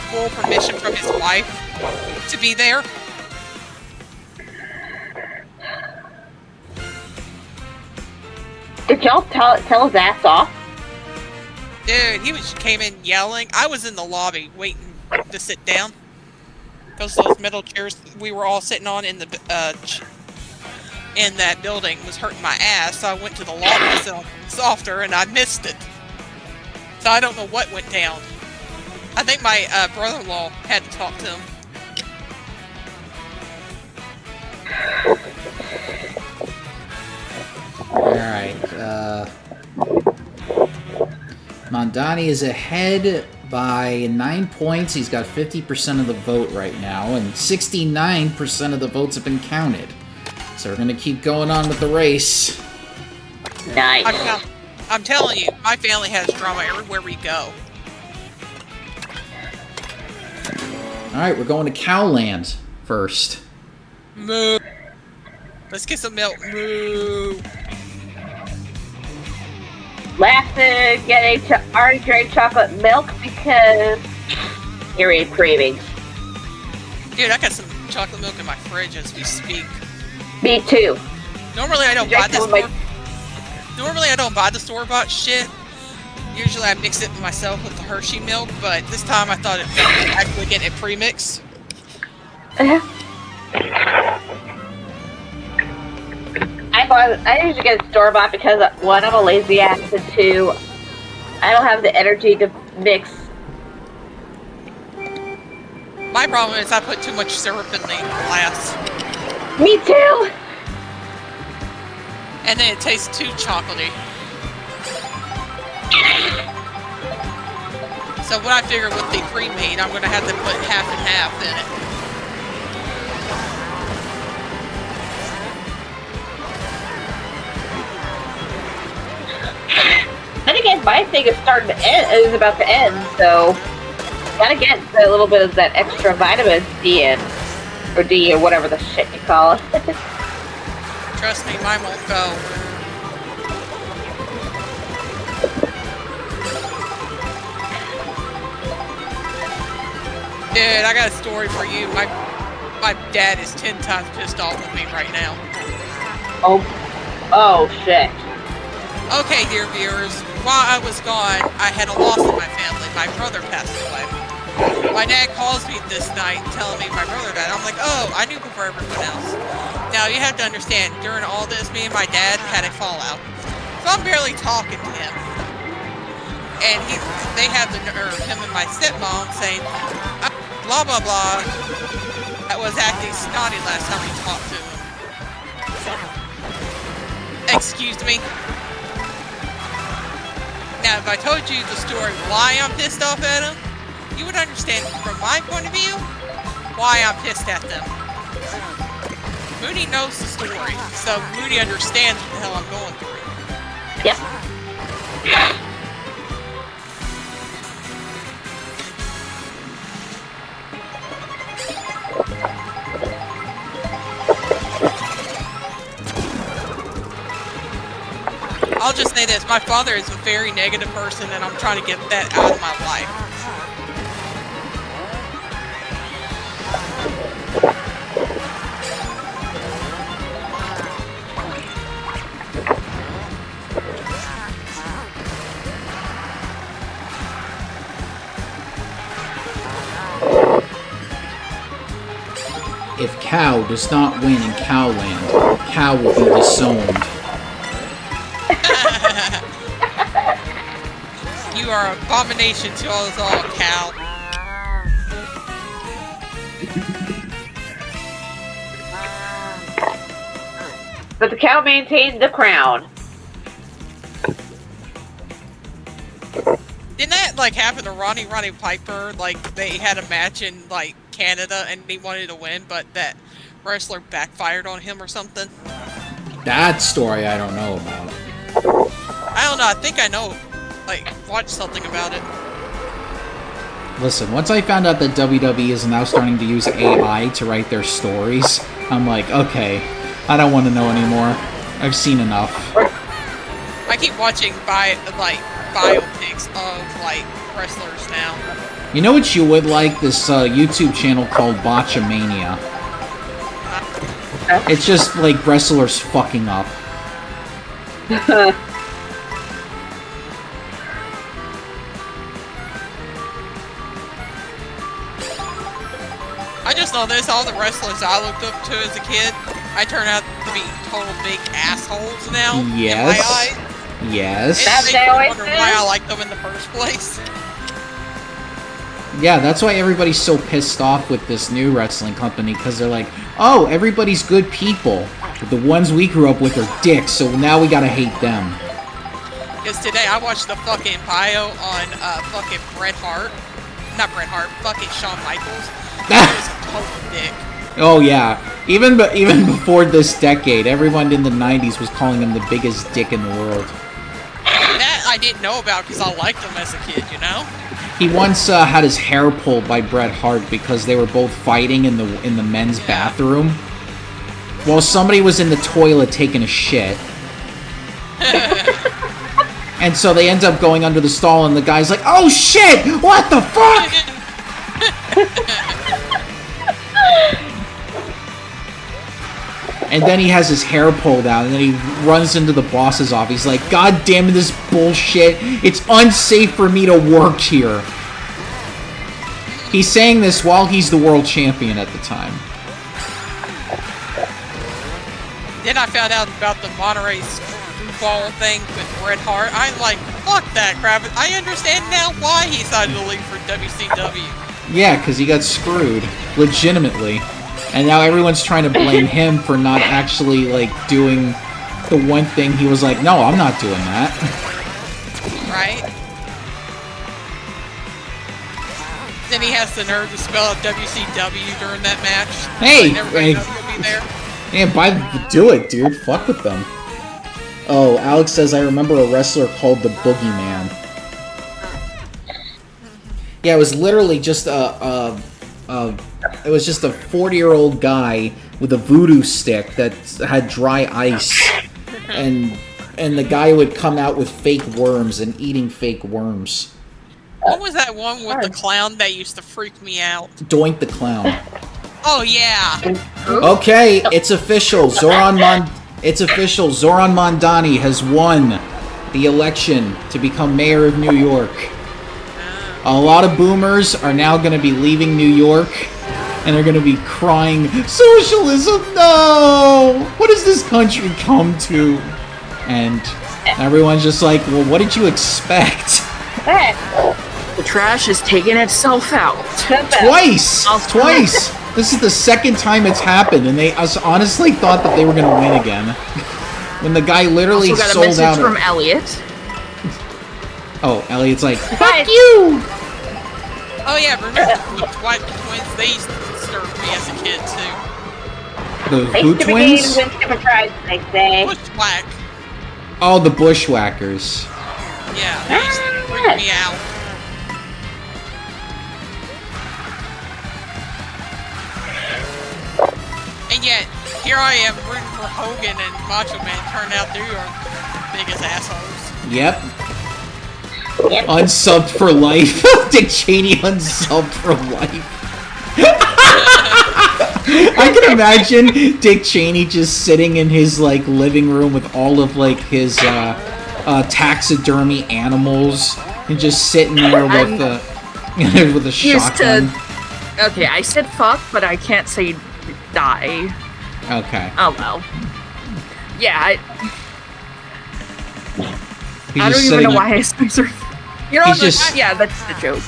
full permission from his wife to be there. Did y'all tell his ass off? Dude, he came in yelling. I was in the lobby waiting to sit down. Because those metal chairs we were all sitting on in the in that building was hurting my ass, so I went to the lobby to sit on softer, and I missed it. So I don't know what went down. I think my brother-in-law had to talk to him. Alright, Mondani is ahead by 9 points. He's got 50% of the vote right now, and 69% of the votes have been counted. So we're going to keep going on with the race. Nice. I'm telling you, my family has drama everywhere we go. Alright, we're going to Cowland first. Moo. Let's get some milk. Moo. Last getting to orange grade chocolate milk because period cravings. Dude, I got some chocolate milk in my fridge as we speak. Me too. Normally I don't buy this store. Normally I don't buy the store-bought shit. Usually I mix it myself with the Hershey milk, but this time I thought it was actually getting it pre-mixed. I usually get store-bought because one, I'm a lazy ass, and two, I don't have the energy to mix. My problem is I put too much syrup in the glass. Me too! And then it tastes too chocolatey. So what I figured with the pre-made, I'm going to have to put half and half in it. Then again, my thing is starting to end, is about to end, so gotta get a little bit of that extra vitamin C in, or D, or whatever the shit you call it. Trust me, mine won't go. Dude, I got a story for you. My dad is 10 times pissed off with me right now. Oh shit. Okay, dear viewers, while I was gone, I had a loss in my family. My brother passed away. My dad calls me this night telling me my brother died. I'm like, oh, I knew before everyone else. Now, you have to understand, during all this, me and my dad had a fallout. So I'm barely talking to him. And they have the nerve, him and my stepmom, saying, blah, blah, blah. That was acting snotty last time we talked to him. Excuse me? Now, if I told you the story why I'm pissed off at him, you would understand from my point of view why I'm pissed at them. Mooney knows the story, so Mooney understands what the hell I'm going through. Yep. I'll just say this, my father is a very negative person and I'm trying to get that out of my life. If Cow does not win in Cowland, Cow will be disowned. You are an abomination to us all, Cal. But the cow maintained the crown. Didn't that, like, happen to Ronnie Piper? Like, they had a match in, like, Canada and he wanted to win, but that wrestler backfired on him or something? That story I don't know about. I don't know, I think I know. Like, watched something about it. Listen, once I found out that WWE is now starting to use AI to write their stories, I'm like, okay, I don't want to know anymore. I've seen enough. I keep watching biopics of like wrestlers now. You know what you would like? This YouTube channel called Botchamania. It's just like wrestlers fucking up. I just know this, all the wrestlers I looked up to as a kid, I turn out to be total big assholes now. Yes. In my eyes. Yes. It makes They me always wonder do. why I like them in the first place. Yeah, that's why everybody's so pissed off with this new wrestling company, because they're like, oh, everybody's good people. But the ones we grew up with are dicks, so now we gotta hate them. Because today I watched the fucking bio on fucking Bret Hart. Not Bret Hart, fucking Shawn Michaels. He was a total dick. Oh yeah, even before this decade, everyone in the 90s was calling him the biggest dick in the world. That I didn't know about because I liked him as a kid, you know? He once had his hair pulled by Bret Hart because they were both fighting in the men's bathroom while somebody was in the toilet taking a shit. And so they end up going under the stall and the guy's like, oh shit, what the fuck? And then he has his hair pulled out, and then he runs into the boss's office. He's like, God damn it, this bullshit. It's unsafe for me to work here. He's saying this while he's the world champion at the time. Then I found out about the Monterey Ball thing with Bret Hart. I'm like, fuck that crap. I understand now why he decided to leave for WCW. Yeah, because he got screwed. Legitimately. And now everyone's trying to blame him for not actually, like, doing the one thing he was like, no, I'm not doing that. Right? Then he has the nerve to spell out WCW during that match. Hey! Like, everybody Hey. knows he'll be there. Yeah, do it, dude. Fuck with them. Oh, Alex says, I remember a wrestler called the Boogeyman. Yeah, it was literally just it was just a 40-year-old guy with a voodoo stick that had dry ice, and the guy would come out with fake worms and eating fake worms. What was that one with the clown that used to freak me out? Doink the Clown. Oh, yeah. Okay, it's official. It's official. Zoran Mondani has won the election to become mayor of New York. A lot of boomers are now going to be leaving New York, and they're going to be crying, "Socialism, no! What has this country come to?" And everyone's just like, well, what did you expect? The trash is taking itself out. Twice! Twice! This is the second time it's happened, and they honestly thought that they were going to win again. When the guy literally Also got a sold message out. from Elliot. Oh, Elliot's like, Guys, you! Oh yeah, remember the White twins? They used to disturb me as a kid too. The They who used to be twins? games and stupid tries, they say. Bushwhack. Oh, the Bushwhackers. Yeah, they used to freak me out. And yet, here I am rooting for Hogan and Macho Man. Turned out they are the biggest assholes. Yep. Yep. Unsubbed for life. Dick Cheney unsubbed for life. I can imagine Dick Cheney just sitting in his like living room with all of like his taxidermy animals and just sitting there with with a shotgun. Okay, I said fuck, but I can't say die. Okay. Oh well. Yeah, He's I just don't even know sitting- why I censored. You know, He's just- yeah, that's the joke.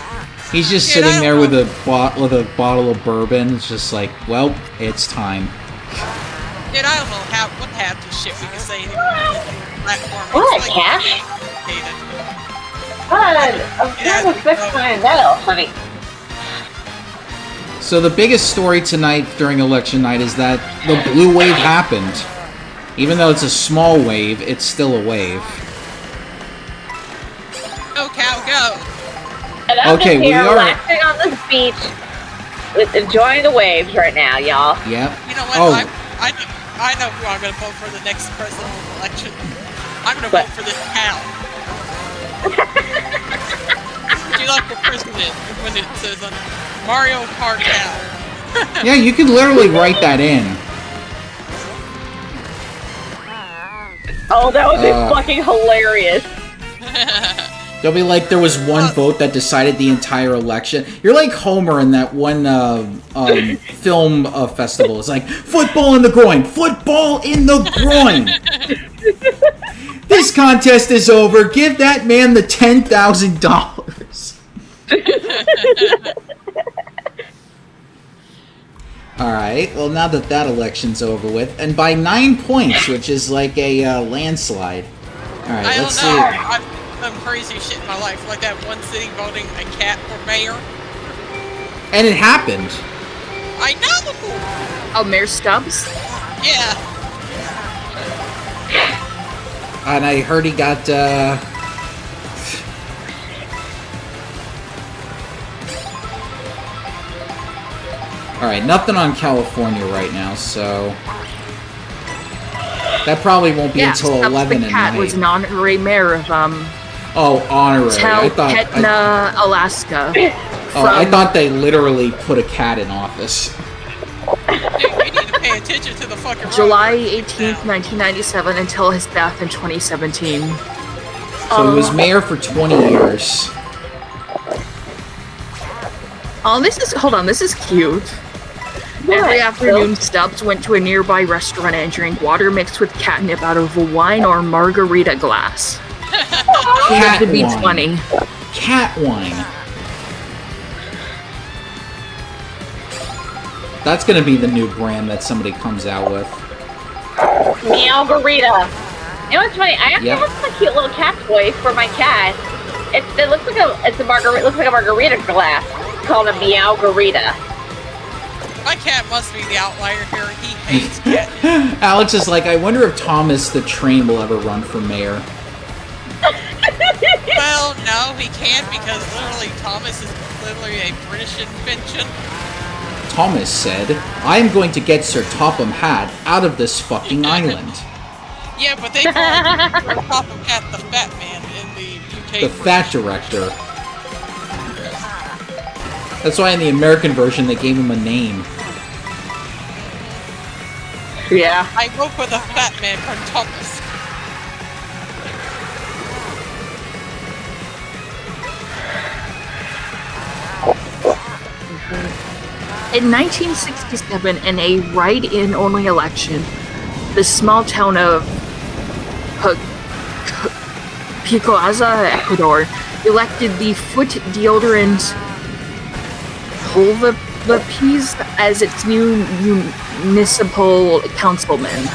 He's just Dude, sitting I there don't with a bottle of bourbon. It's just like, well, it's time. Dude, I don't know what half the shit we can say anymore. Platform. What, It's Cash? complicated. I'm trying to fix my metal, honey. So the biggest story tonight during election night is that the blue wave happened. Even though it's a small wave, it's still a wave. Go, cow, go! And I'm Okay, just we here are- relaxing on this beach, with enjoying the waves right now, y'all. Yep. You know what? Oh, I know who I'm gonna vote for the next presidential election. I'm gonna What? vote for this cow. Would you like for president when it says on Mario Kart cow? yeah, you could literally write that in. Oh, that would be Uh, fucking hilarious. They'll be like, there was one vote that decided the entire election. You're like Homer in that one film festival. It's like, football in the groin! Football in the groin! This contest is over. Give that man the $10,000. Alright, well now that election's over with, and by 9 points, which is like a landslide. Alright, I don't let's know. see. I've done crazy shit in my life, like that one city voting a cat for mayor. And it happened. I know. Oh, Mayor Stubbs? Yeah. And I heard he got, Alright, nothing on California right now, so... That probably won't be Yeah, until Stubbs 11 the at cat night. was an honorary mayor of Oh, honorary. I thought... Talkeetna, Alaska. I thought they literally put a cat in office. Dude, you need to pay attention to the fucking road. July 18th, 1997 until his death in 2017. So he was mayor for 20 years. Oh, hold on, this is cute. Every afternoon, Stubbs went to a nearby restaurant and drank water mixed with catnip out of a wine or margarita glass. He lived to be wine. 20. Cat wine. That's gonna be the new brand that somebody comes out with. Meowgarita. You know what's funny? I actually Yep. have a cute little cat toy for my cat. It looks like a looks like a margarita glass. It's called a Meowgarita. My cat must be the outlier here. He hates cat. Alex is like, I wonder if Thomas the Train will ever run for mayor. Well, no, he can't because literally Thomas is literally a British invention. Thomas said, I am going to get Sir Topham Hatt out of this fucking island. Yeah, but they call him Topham Hatt the Fat Man in the UK. The Fat Director. That's why in the American version they gave him a name. Yeah. I vote for the fat man from Thomas. In 1967, in a write-in only election, the small town of Picoaza, Ecuador, elected the foot deodorant Polvapes as its new municipal councilman.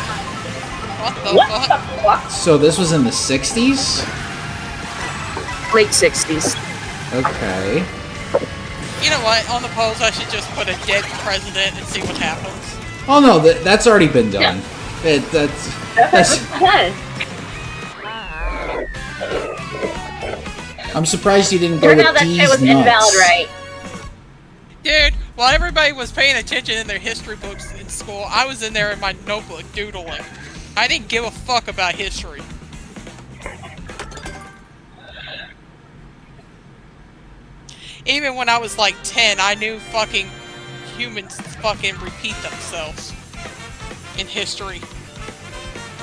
What the fuck? So this was in the 60s? Late 60s. Okay. You know what? On the polls, I should just put a dead president and see what happens. Oh no, that's already been done. That's I'm surprised you didn't go Turned with out that D's shit was nuts. invalid, right? Dude, while everybody was paying attention in their history books in school, I was in there in my notebook doodling. I didn't give a fuck about history. Even when I was like 10, I knew fucking humans fucking repeat themselves in history.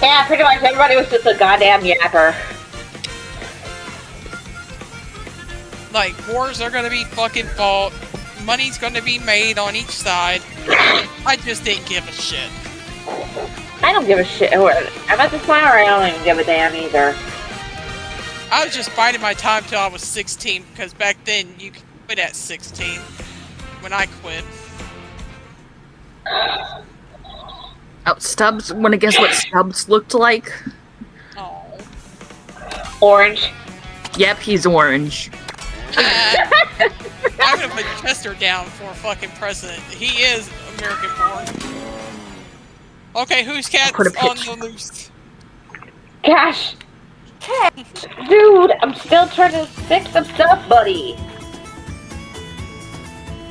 Yeah, pretty much everybody was just a goddamn yapper. Like, wars are gonna be fucking fought, money's gonna be made on each side. I just didn't give a shit. I don't give a shit. I'm at the point where I don't even give a damn either. I was just biding my time till I was 16, because back then you could quit at 16 when I quit. Oh, Stubbs. Want to guess what Stubbs looked like? Oh. Orange. Yep, he's orange. I'm gonna put Chester down for fucking president. He is American born. Okay, whose cat's Put a on picture. the loose? Gosh. Dude, I'm still trying to fix some stuff, buddy.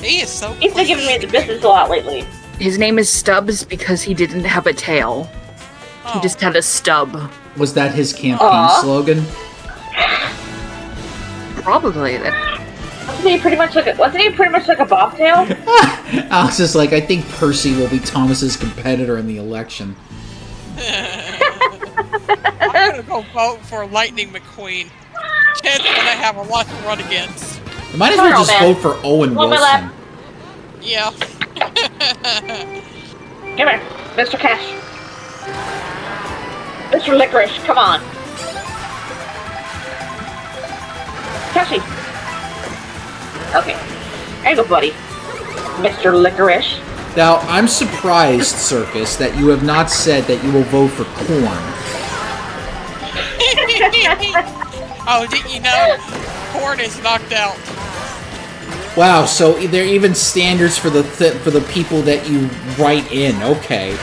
He is so He's been giving me the business a lot lately. His name is Stubbs because he didn't have a tail. He Oh. just had a stub. Was that his campaign Aw. slogan? Probably. Wasn't he pretty much like a bobtail? Alex is like, I think Percy will be Thomas's competitor in the election. I'm gonna go vote for Lightning McQueen. Ted's gonna have a lot to run against. You might as well Carl, just man. vote for Owen On my Wilson. lap. Yeah. Come here, Mr. Cash. Mr. Licorice, come on. Cashy. Okay. There you go, buddy. Mr. Licorice. Now, I'm surprised, Circus, that you have not said that you will vote for corn. Oh, didn't you know? Corn is knocked out. Wow, so there are even standards for the people that you write in. Okay.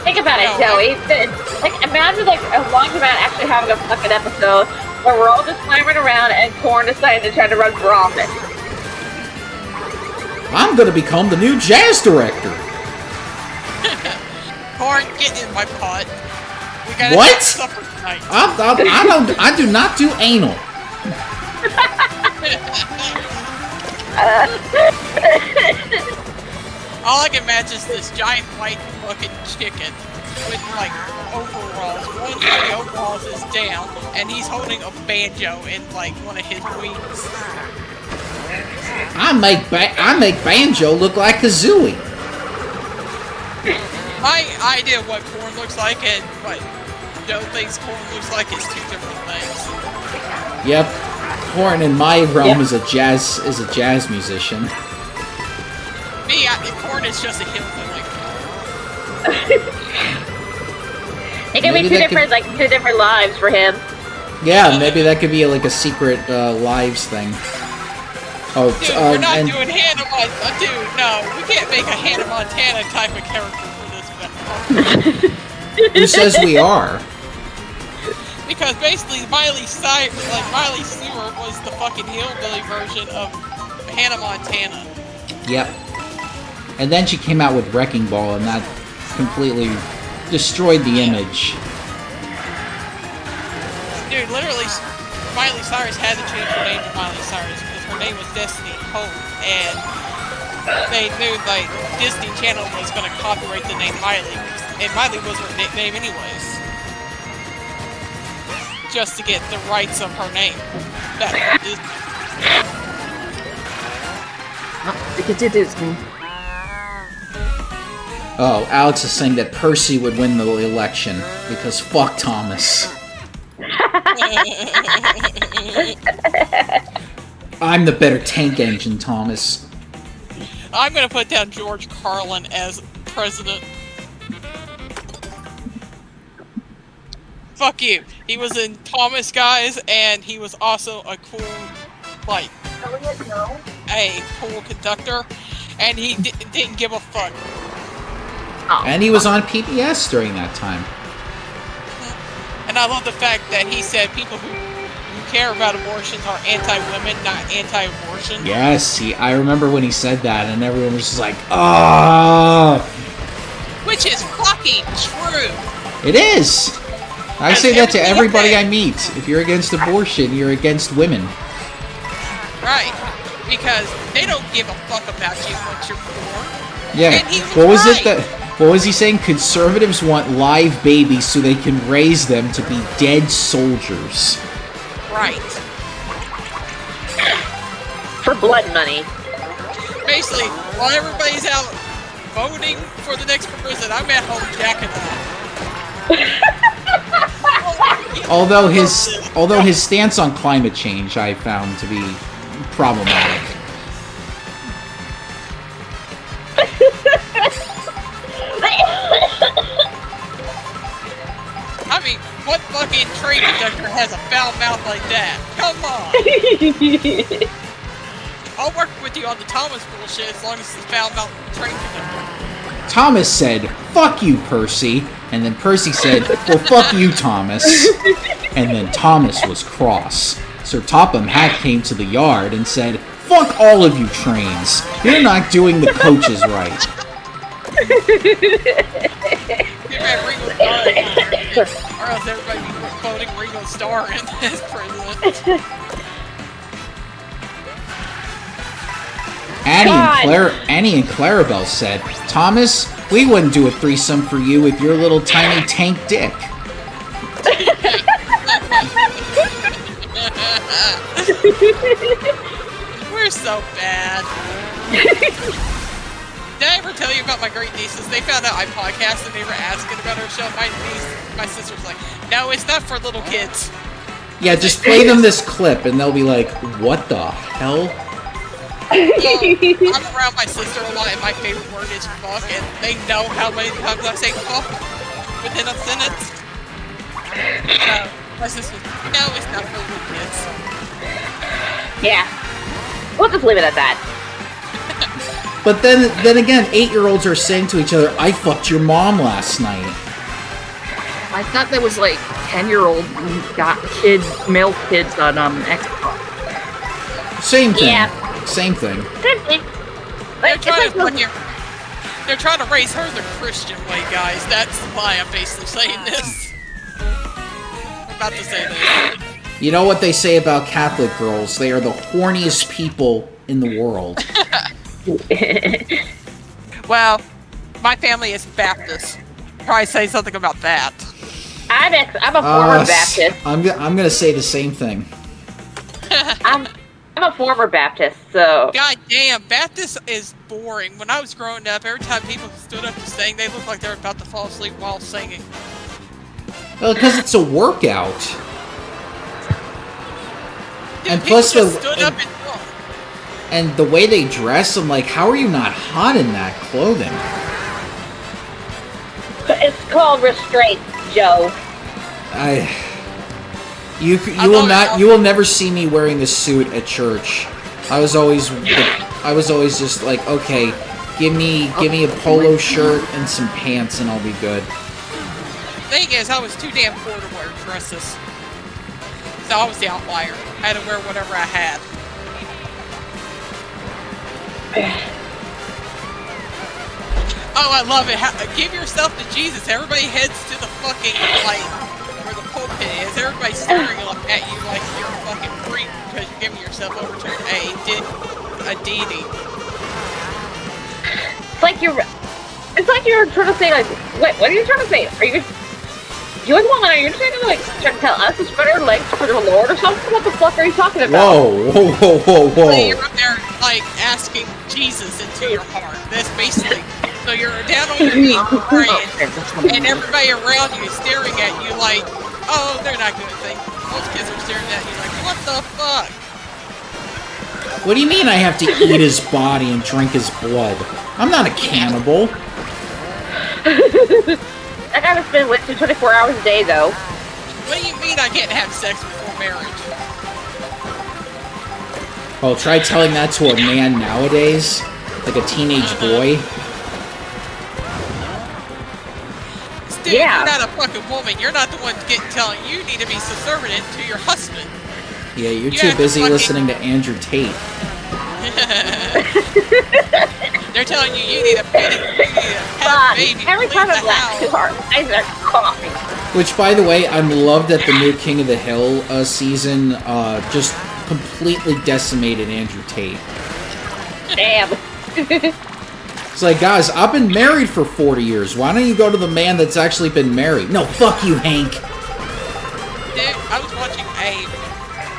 Think about it, No, Joey. Like, imagine a long about actually having a fucking episode where we're all just clambering around and Corn decided to try to run for office. I'm gonna become the new jazz director. Corn, get in my pot. We gotta What? have supper tonight. I do not do anal. All I can imagine is this giant white fucking chicken with like overalls. One of the overalls is down, and he's holding a banjo in like one of his wings. I make banjo look like Kazooie. My idea of what corn looks like and what Joe thinks corn looks like is two different things. Yep. Corn in my realm is a jazz musician. Me, corn is just a hillbilly. It can Maybe be that two different lives for him. Yeah, maybe that could be like a secret lives thing. Oh, Dude, we're not and doing Hannah Montana. Dude, no, we can't make a Hannah Montana type of character for this film. who says we are? Because basically Miley Stewart was the fucking hillbilly version of Hannah Montana. Yep. And then she came out with Wrecking Ball, and that completely destroyed the image. Dude, literally, Miley Cyrus had to change her name to Miley Cyrus because her name was Destiny Hope, and they knew, like, Disney Channel was going to copyright the name Miley, and Miley was her nickname anyways. Just to get the rights of her name. Back to Disney. Stick it to Disney. Oh, Alex is saying that Percy would win the election because fuck Thomas. I'm the better tank engine, Thomas. I'm going to put down George Carlin as president. Fuck you. He was in Thomas, guys, and he was also a cool, like, a cool conductor, and he didn't give a fuck. Oh. And he was on PBS during that time. And I love the fact that he said people who care about abortions are anti-women, not anti-abortion. Yes, I remember when he said that, and everyone was just like, "Oh." Which is fucking true. It is. I That's say that to everything everybody okay. I meet. If you're against abortion, you're against women. Right. Because they don't give a fuck about you once you're born. Yeah. And he was What was right. it that? What was he saying? Conservatives want live babies so they can raise them to be dead soldiers. Right. For blood money. Basically, while everybody's out voting for the next president, I'm at home jacking off. Although his stance on climate change I found to be problematic. I mean, what fucking train conductor has a foul mouth like that? Come on! I'll work with you on the Thomas bullshit as long as it's a foul mouth train conductor. Thomas said, "Fuck you, Percy," and then Percy said, "Well, fuck you, Thomas." And then Thomas was cross. Sir Topham Hatt came to the yard and said, "Fuck all of you trains. You're not doing the coaches right." Give that Ringo Starr in there, or else everybody be voting Ringo Starr in as president. Annie and Clarabelle said, "Thomas, we wouldn't do a threesome for you with your little tiny tank dick." We're so bad. Did I ever tell you about my great nieces? They found out I podcast and they were asking about our show. My sister's like, "No, it's not for little kids." Yeah, just play them this clip and they'll be like, "What the hell?" I'm around my sister a lot, and my favorite word is fuck, and they know how many times I say fuck within a sentence. My sister's like, "No, it's not for little kids." Yeah. We'll just leave it at that. But then again, 8-year-olds are saying to each other, "I fucked your mom last night." I thought that was like 10-year-old got male kids on Xbox. Same thing. Yeah. Same thing. They're trying to raise her the Christian way, guys. That's why I'm basically saying this. I'm about to say this. You know what they say about Catholic girls? They are the horniest people in the world. Well, my family is Baptist. Probably say something about that. I'm a former Baptist. I'm gonna say the same thing. I'm a former Baptist, so... God damn, Baptist is boring. When I was growing up, every time people stood up to sing, they looked like they were about to fall asleep while singing. Well, because it's a workout. Dude, And people plus just stood up and And the way they dress, I'm like, how are you not hot in that clothing? It's called restraint, Joe. You will never see me wearing this suit at church. I was always just like, okay, give me a polo shirt and some pants and I'll be good. Thing is, I was too damn poor to wear dresses. So I was the outlier. I had to wear whatever I had. Oh, I love it. Give yourself to Jesus. Everybody heads to the fucking, like, where the pulpit is. Everybody's staring at you like you're a fucking freak because you're giving yourself over to a deity. It's like you're trying to say, like, wait, what are you trying to say? Are you want are you trying to, like, trying to tell us to spread our legs for the Lord or something? What the fuck are you talking about? Whoa. So you're up there, like, asking Jesus into your heart. That's basically. So you're down on your knees praying, and everybody around you is staring at you like, oh, they're not doing things. Most kids are staring at you like, what the fuck? What do you mean I have to eat his body and drink his blood? I'm not a cannibal. I gotta spend with you 24 hours a day, though. What do you mean I can't have sex before marriage? Well, try telling that to a man nowadays. Like a teenage boy. Dude, Yeah. you're not a fucking woman. You're not the one telling you need to be subservient to your husband. Yeah, you're You too have to busy fucking- listening to Andrew Tate. They're telling you need a baby, you need to have a baby, Every leave time the I laugh house. too hard, eyes are coughing. Which, by the way, I'm loved that the new King of the Hill season just completely decimated Andrew Tate. Damn. It's like, guys, I've been married for 40 years. Why don't you go to the man that's actually been married? No, fuck you, Hank. Dude, I was watching a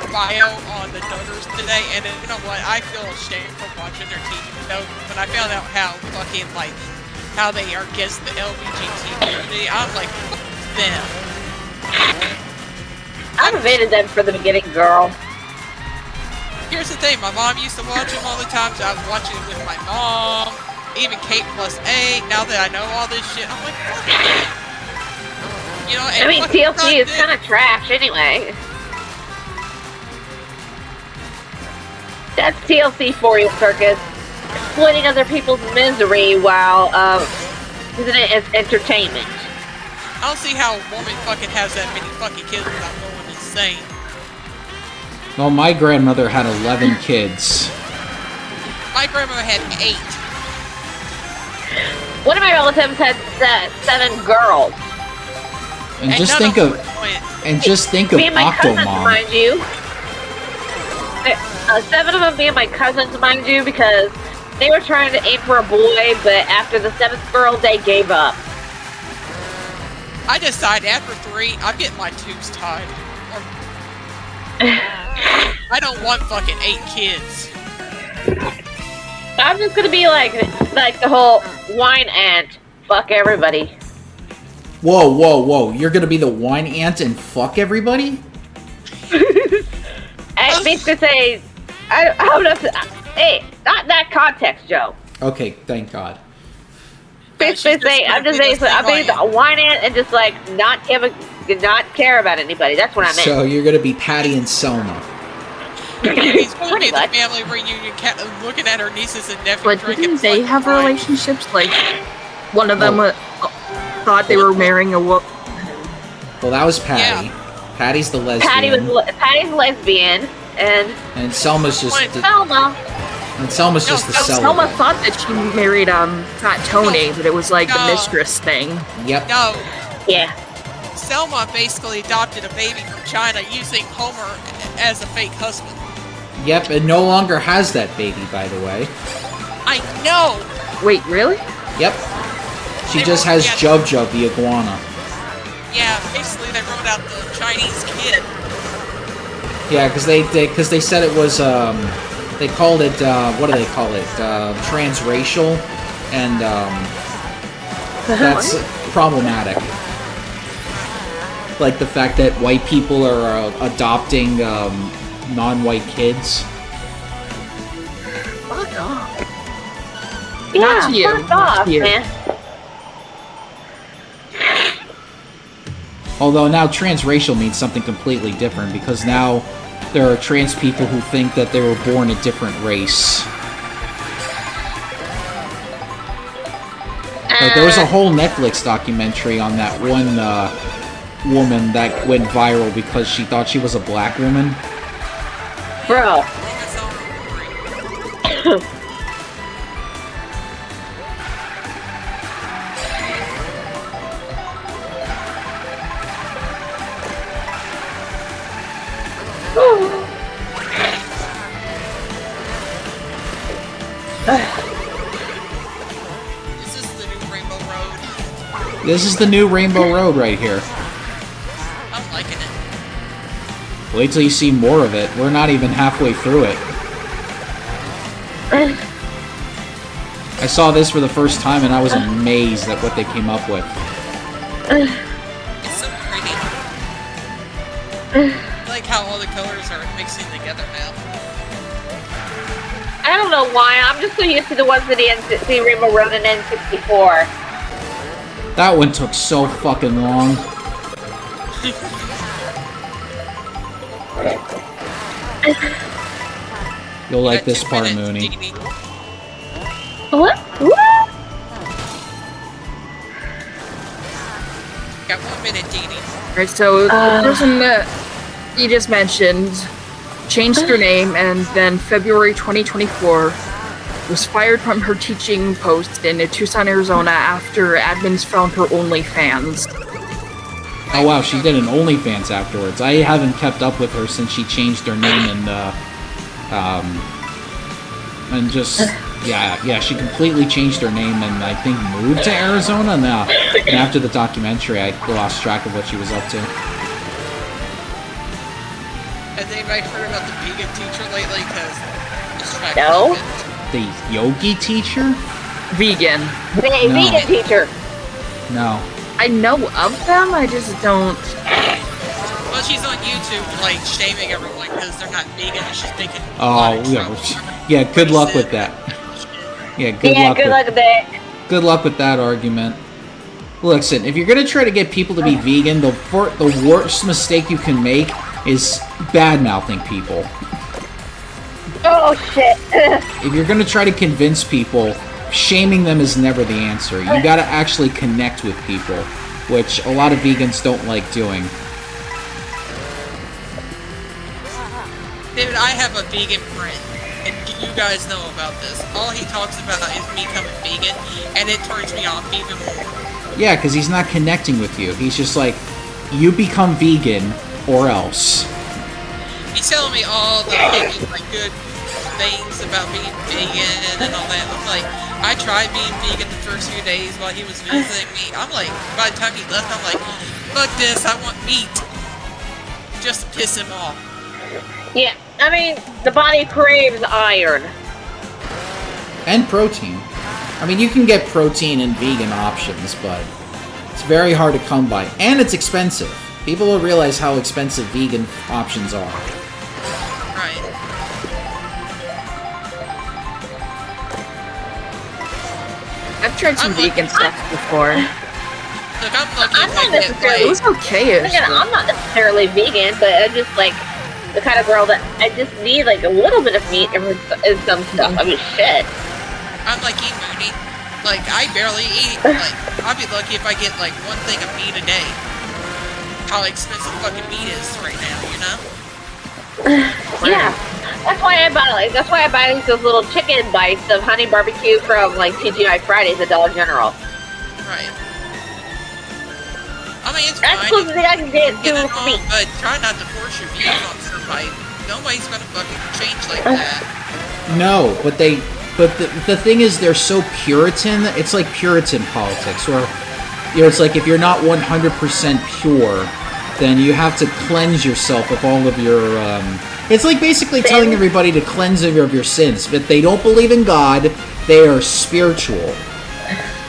bio on the donors today, and you know what? I feel ashamed for watching their TV show. When I found out how fucking, like, how they are against the LGBT community, I'm like, fuck them. I've evaded them from the beginning, girl. Here's the thing, my mom used to watch them all the time, so I was watching it with my mom, even Kate plus 8. Now that I know all this shit, I'm like, fuck it. You know, and I mean, fucking TLC is Sunday- kind of trash anyway. That's TLC for you, Circus. Exploiting other people's misery while using it as entertainment. I don't see how a woman fucking has that many fucking kids without going insane. Well, my grandmother had 11 kids. My grandmother had 8. One of my relatives had 7 girls. And And just none think of of them were twins. and just think of Me and my cousins, Octomom. mind you. 7 of them being my cousins, mind you, because they were trying to aim for a boy, but after the 7th girl, they gave up. I decided after 3, I'm getting my tubes tied. Or I don't want fucking 8 kids. I'm just gonna be like the whole wine ant. Fuck everybody. Whoa. You're gonna be the wine ant and fuck everybody? I basically say, I don't know. Hey, not that context, Joe. Okay, thank God. Basically she's say, just I'm just gonna be saying, the I'm being same the wine ant and just like not care about anybody. That's what I meant. So you're gonna be Patty and Selma. He's going to be Pretty at the much. family reunion, looking at her nieces and nephews But drinking. didn't they fucking have wine. relationships? Like, one of them Oh. thought they were marrying a woman. Well, that was Patty. Patty's the lesbian. Patty's lesbian, and Selma's just Wait, Selma. and Selma's just the No, celibate. Selma thought that she married Fat Tony, but it was like the No. mistress thing. Yep. No, Yeah. Selma basically adopted a baby from China using Homer as a fake husband. Yep, and no longer has that baby, by the way. I know! Wait, really? Yep. She They just were- has yeah. Jub Jub, the iguana. Yeah, basically they wrote out the Chinese kid. Yeah, because they said it was they called it what do they call it? Transracial, and that's problematic. Like the fact that white people are adopting non-white kids. Fuck off. Yeah, Not to you, fuck not off, to you. man. Although now transracial means something completely different because now there are trans people who think that they were born a different race. Like, there was a whole Netflix documentary on that one woman that went viral because she thought she was a black woman. Bro. This is the new Rainbow Road right here. I'm liking it. Wait till you see more of it. We're not even halfway through it. I saw this for the first time and I was amazed at what they came up with. It's so pretty. I like how all the colors are mixing together now. I don't know why. I'm just so used to the ones in the Rainbow Road and N64. That one took so fucking long. You'll like this part, Mooney. What? Got 1 minute, Dee Dee. Right, so the person that you just mentioned changed her name, and then February 2024 was fired from her teaching post in Tucson, Arizona after admins found her OnlyFans. Oh wow, she did an OnlyFans afterwards. I haven't kept up with her since she changed her name and just yeah, she completely changed her name and I think moved to Arizona now. And after the documentary, I lost track of what she was up to. Has anybody heard about the vegan teacher lately? Because No. The yogi teacher? Vegan. Vegan teacher. No. I know of them, I just don't. Well, she's on YouTube, like, shaming everyone because they're not vegan and she's making Oh, yeah, good luck with that. Yeah, good luck with that. Good luck with that argument. Listen, if you're gonna try to get people to be vegan, the worst mistake you can make is bad-mouthing people. Oh shit. If you're gonna try to convince people, shaming them is never the answer. You gotta actually connect with people, which a lot of vegans don't like doing. David, I have a vegan friend, and you guys know about this. All he talks about is me becoming vegan, and it turns me off even more. Yeah, because he's not connecting with you. He's just like, you become vegan, or else. He's telling me all the fucking, like, good things about being vegan and all that. I'm like, I tried being vegan the first few days while he was visiting me. I'm like, by the time he left, I'm like, fuck this, I want meat. Just to piss him off. Yeah, I mean, the body craves iron. And protein. I mean, you can get protein in vegan options, but it's very hard to come by. And it's expensive. People will realize how expensive vegan options are. Right. I've tried some vegan stuff before. Look, I'm lucky I'm if not I get, necessarily- It was okay-ish. Again, I'm not necessarily vegan, but I'm just like the kind of girl that I just need like a little bit of meat in some stuff. I mean, shit. I'm like you, Mooney. Like, I barely eat. Like, I'd be lucky if I get, like, 1 thing of meat a day. How expensive fucking meat is right now, you know? Yeah, that's why I buy those little chicken bites of honey barbecue from like TGI Fridays at Dollar General. Right. I mean, it's That's fine. close to the I can get Get to it for on, me. but try not to force your views on somebody. Nobody's gonna fucking change like that. No, but the thing is, they're so Puritan. It's like Puritan politics, where it's like if you're not 100% pure, then you have to cleanse yourself of all of your. It's like basically telling everybody to cleanse of your sins, but they don't believe in God. They are spiritual.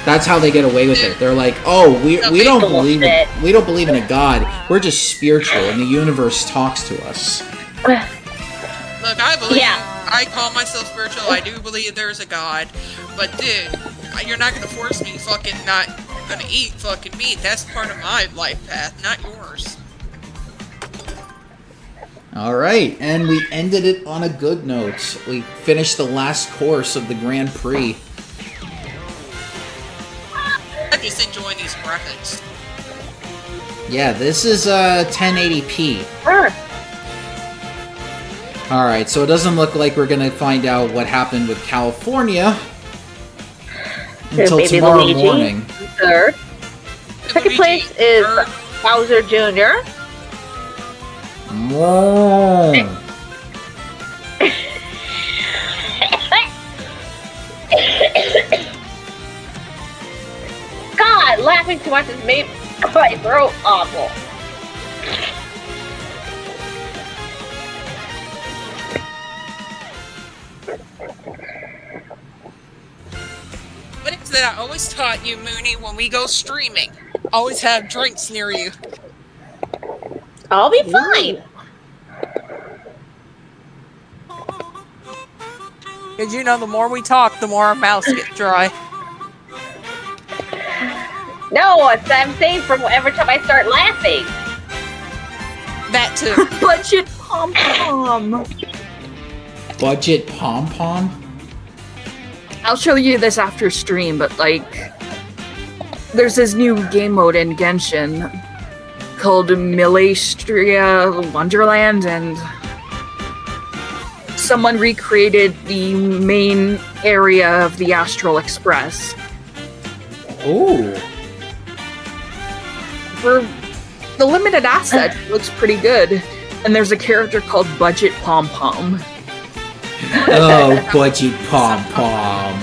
That's how they get away with it. They're like, oh, we don't believe in a God. We're just spiritual, and the universe talks to us. Look, I believe. Yeah. I call myself spiritual. I do believe there's a God, but dude, you're not gonna force me fucking not gonna eat fucking meat. That's part of my life path, not yours. All right, and we ended it on a good note. We finished the last course of the Grand Prix. I'm just enjoying these graphics. Yeah, this is 1080p. All right, so it doesn't look like we're gonna find out what happened with California until Baby tomorrow Luigi, morning. Third. Second place is Third. Bowser Jr. God, laughing screaming too much has made my throat awful. What is that I always taught you, Mooney, when we go streaming? Always have drinks near you. I'll be fine. Because you know, the more we talk, the more our mouths get dry. No, I'm saying from every time I start laughing. That too. Budget pom pom. Budget pom pom? I'll show you this after stream, but like, there's this new game mode in Genshin called Milestria Wonderland, and someone recreated the main area of the Astral Express. Ooh. For the limited asset, it looks pretty good. And there's a character called Budget Pom Pom. Oh, budget pom pom.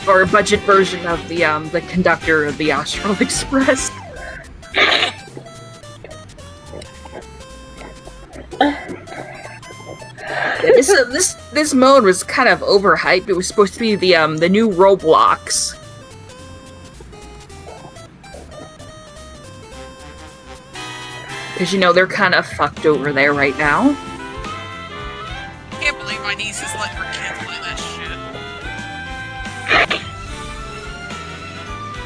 Or a budget version of the conductor of the Astral Express. This mode was kind of overhyped. It was supposed to be the new Roblox. Because, you know, they're kind of fucked over there right now. Can't believe my niece is letting her kids play that shit.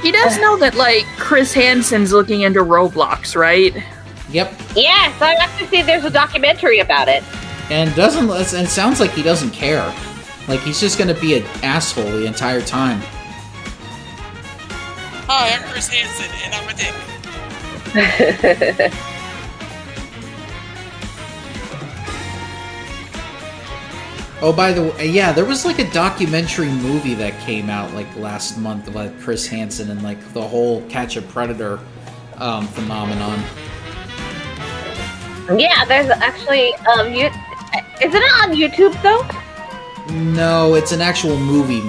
He does know that, like, Chris Hansen's looking into Roblox, right? Yep. Yes, I actually see there's a documentary about it. And it sounds like he doesn't care. Like, he's just gonna be an asshole the entire time. Hi, I'm Chris Hansen, and I'm a dick. Oh, by the way, yeah, there was like a documentary movie that came out like last month about Chris Hansen and like the whole Catch a Predator phenomenon. Yeah, there's actually isn't it on YouTube though? No, it's an actual movie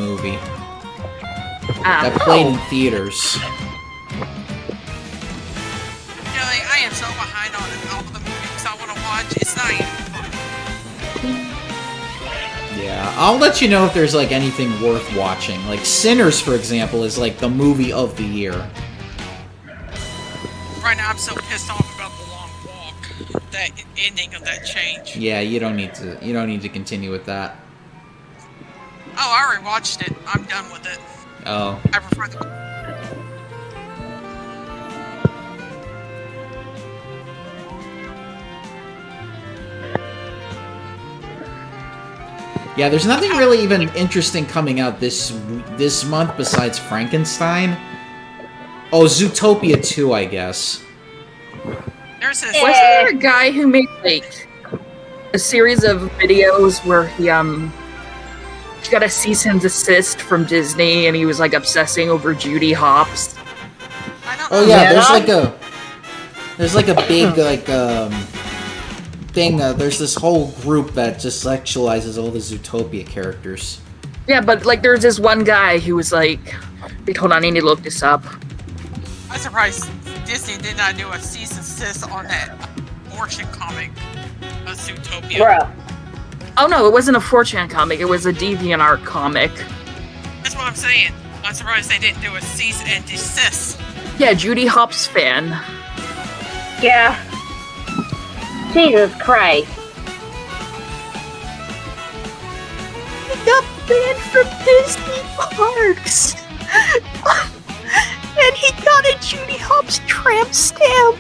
that played in theaters. Really, I am so behind on all the movies I want to watch. It's not even fun. Yeah, I'll let you know if there's like anything worth watching. Like Sinners, for example, is like the movie of the year. Right now, I'm so pissed off about the long walk. That ending of that change. Yeah, you don't need to continue with that. Oh, I already watched it. I'm done with it. Oh. I prefer the. Yeah, there's nothing really even interesting coming out this month besides Frankenstein. Oh, Zootopia 2, I guess. There's this. Wasn't there a guy who made like a series of videos where he got a cease and desist from Disney and he was like obsessing over Judy Hopps? Oh yeah, there's like a big like thing. There's this whole group that just sexualizes all the Zootopia characters. Yeah, but like there's this one guy who was like, wait, hold on, I need to look this up. I'm surprised Disney did not do a cease and desist on that Fortune comic of Zootopia. Bruh. Oh no, it wasn't a 4chan comic, it was a DeviantArt comic. That's what I'm saying. I'm surprised they didn't do a cease and desist. Yeah, Judy Hopps fan. Yeah. Jesus Christ. He got banned from Disney parks. And he got a Judy Hopps tramp stamp.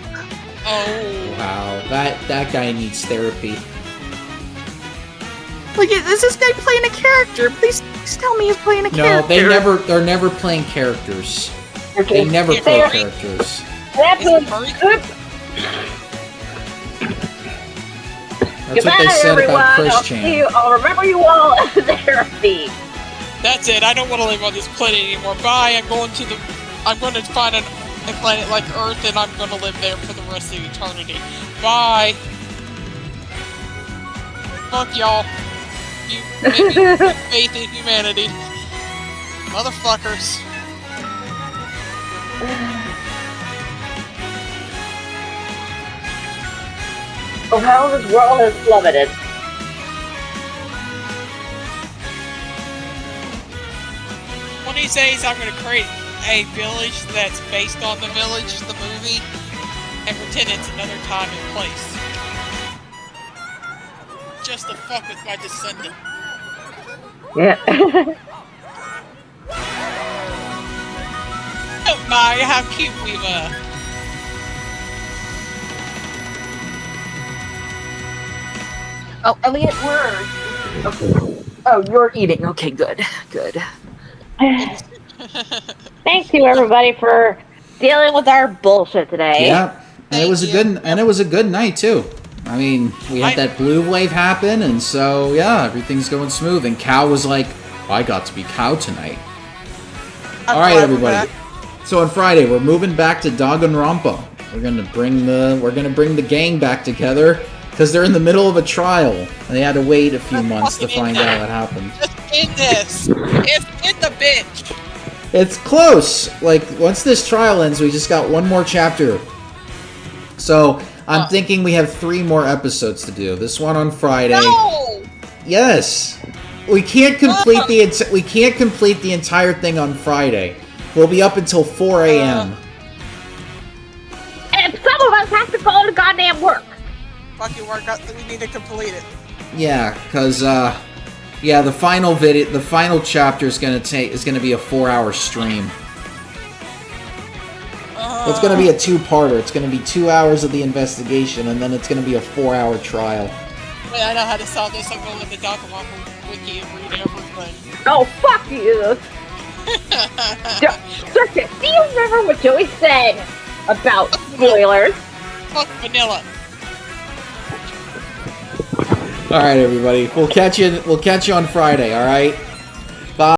Oh. Wow, that guy needs therapy. Like, is this guy playing a character? Please tell me he's playing a character. No, they're never playing characters. Okay. They never play characters. That's Is it furry? good. That's what they said about Chris Chan. I'll remember you all as therapy. That's it. I don't want to live on this planet anymore. Bye. I'm going to find a planet like Earth, and I'm going to live there for the rest of eternity. Bye. Fuck y'all. You made me lose faith in humanity. Motherfuckers. Oh, how this world has plummeted. One of these days, I'm going to create a village that's based on the village, the movie, and pretend it's another time and place. Just to fuck with my descendant. Yeah. Oh my, how cute we were. Oh, Elliot, we're. Oh, you're eating. Okay, good. Good. Thank you, everybody, for dealing with our bullshit today. Yeah, and it was a good night too. I mean, we had that blue wave happen, and so yeah, everything's going smooth. And Cow was like, "I got to be Cow tonight." All right, everybody. So on Friday, we're moving back to Danganronpa. We're gonna bring the gang back together because they're in the middle of a trial. And they had to wait a few months to find out what happened. Just in this. It's in the bitch. It's close. Like, once this trial ends, we just got one more chapter. So, I'm thinking we have 3 more episodes to do. This one on Friday. No! Yes. We can't complete the entire thing on Friday. We'll be up until 4 a.m. And some of us have to go to goddamn work. Fucking work out, we need to complete it. Yeah, because the final chapter is gonna be a 4-hour stream. It's gonna be a 2-parter. It's gonna be 2 hours of the investigation, and then it's gonna be a 4-hour trial. Wait, I know how to solve this. I'm going to the Danganronpa wiki and read everything. Oh, fuck you! Circus, do you remember what Joey said about spoilers? Fuck vanilla. All right, everybody. We'll catch you on Friday. All right.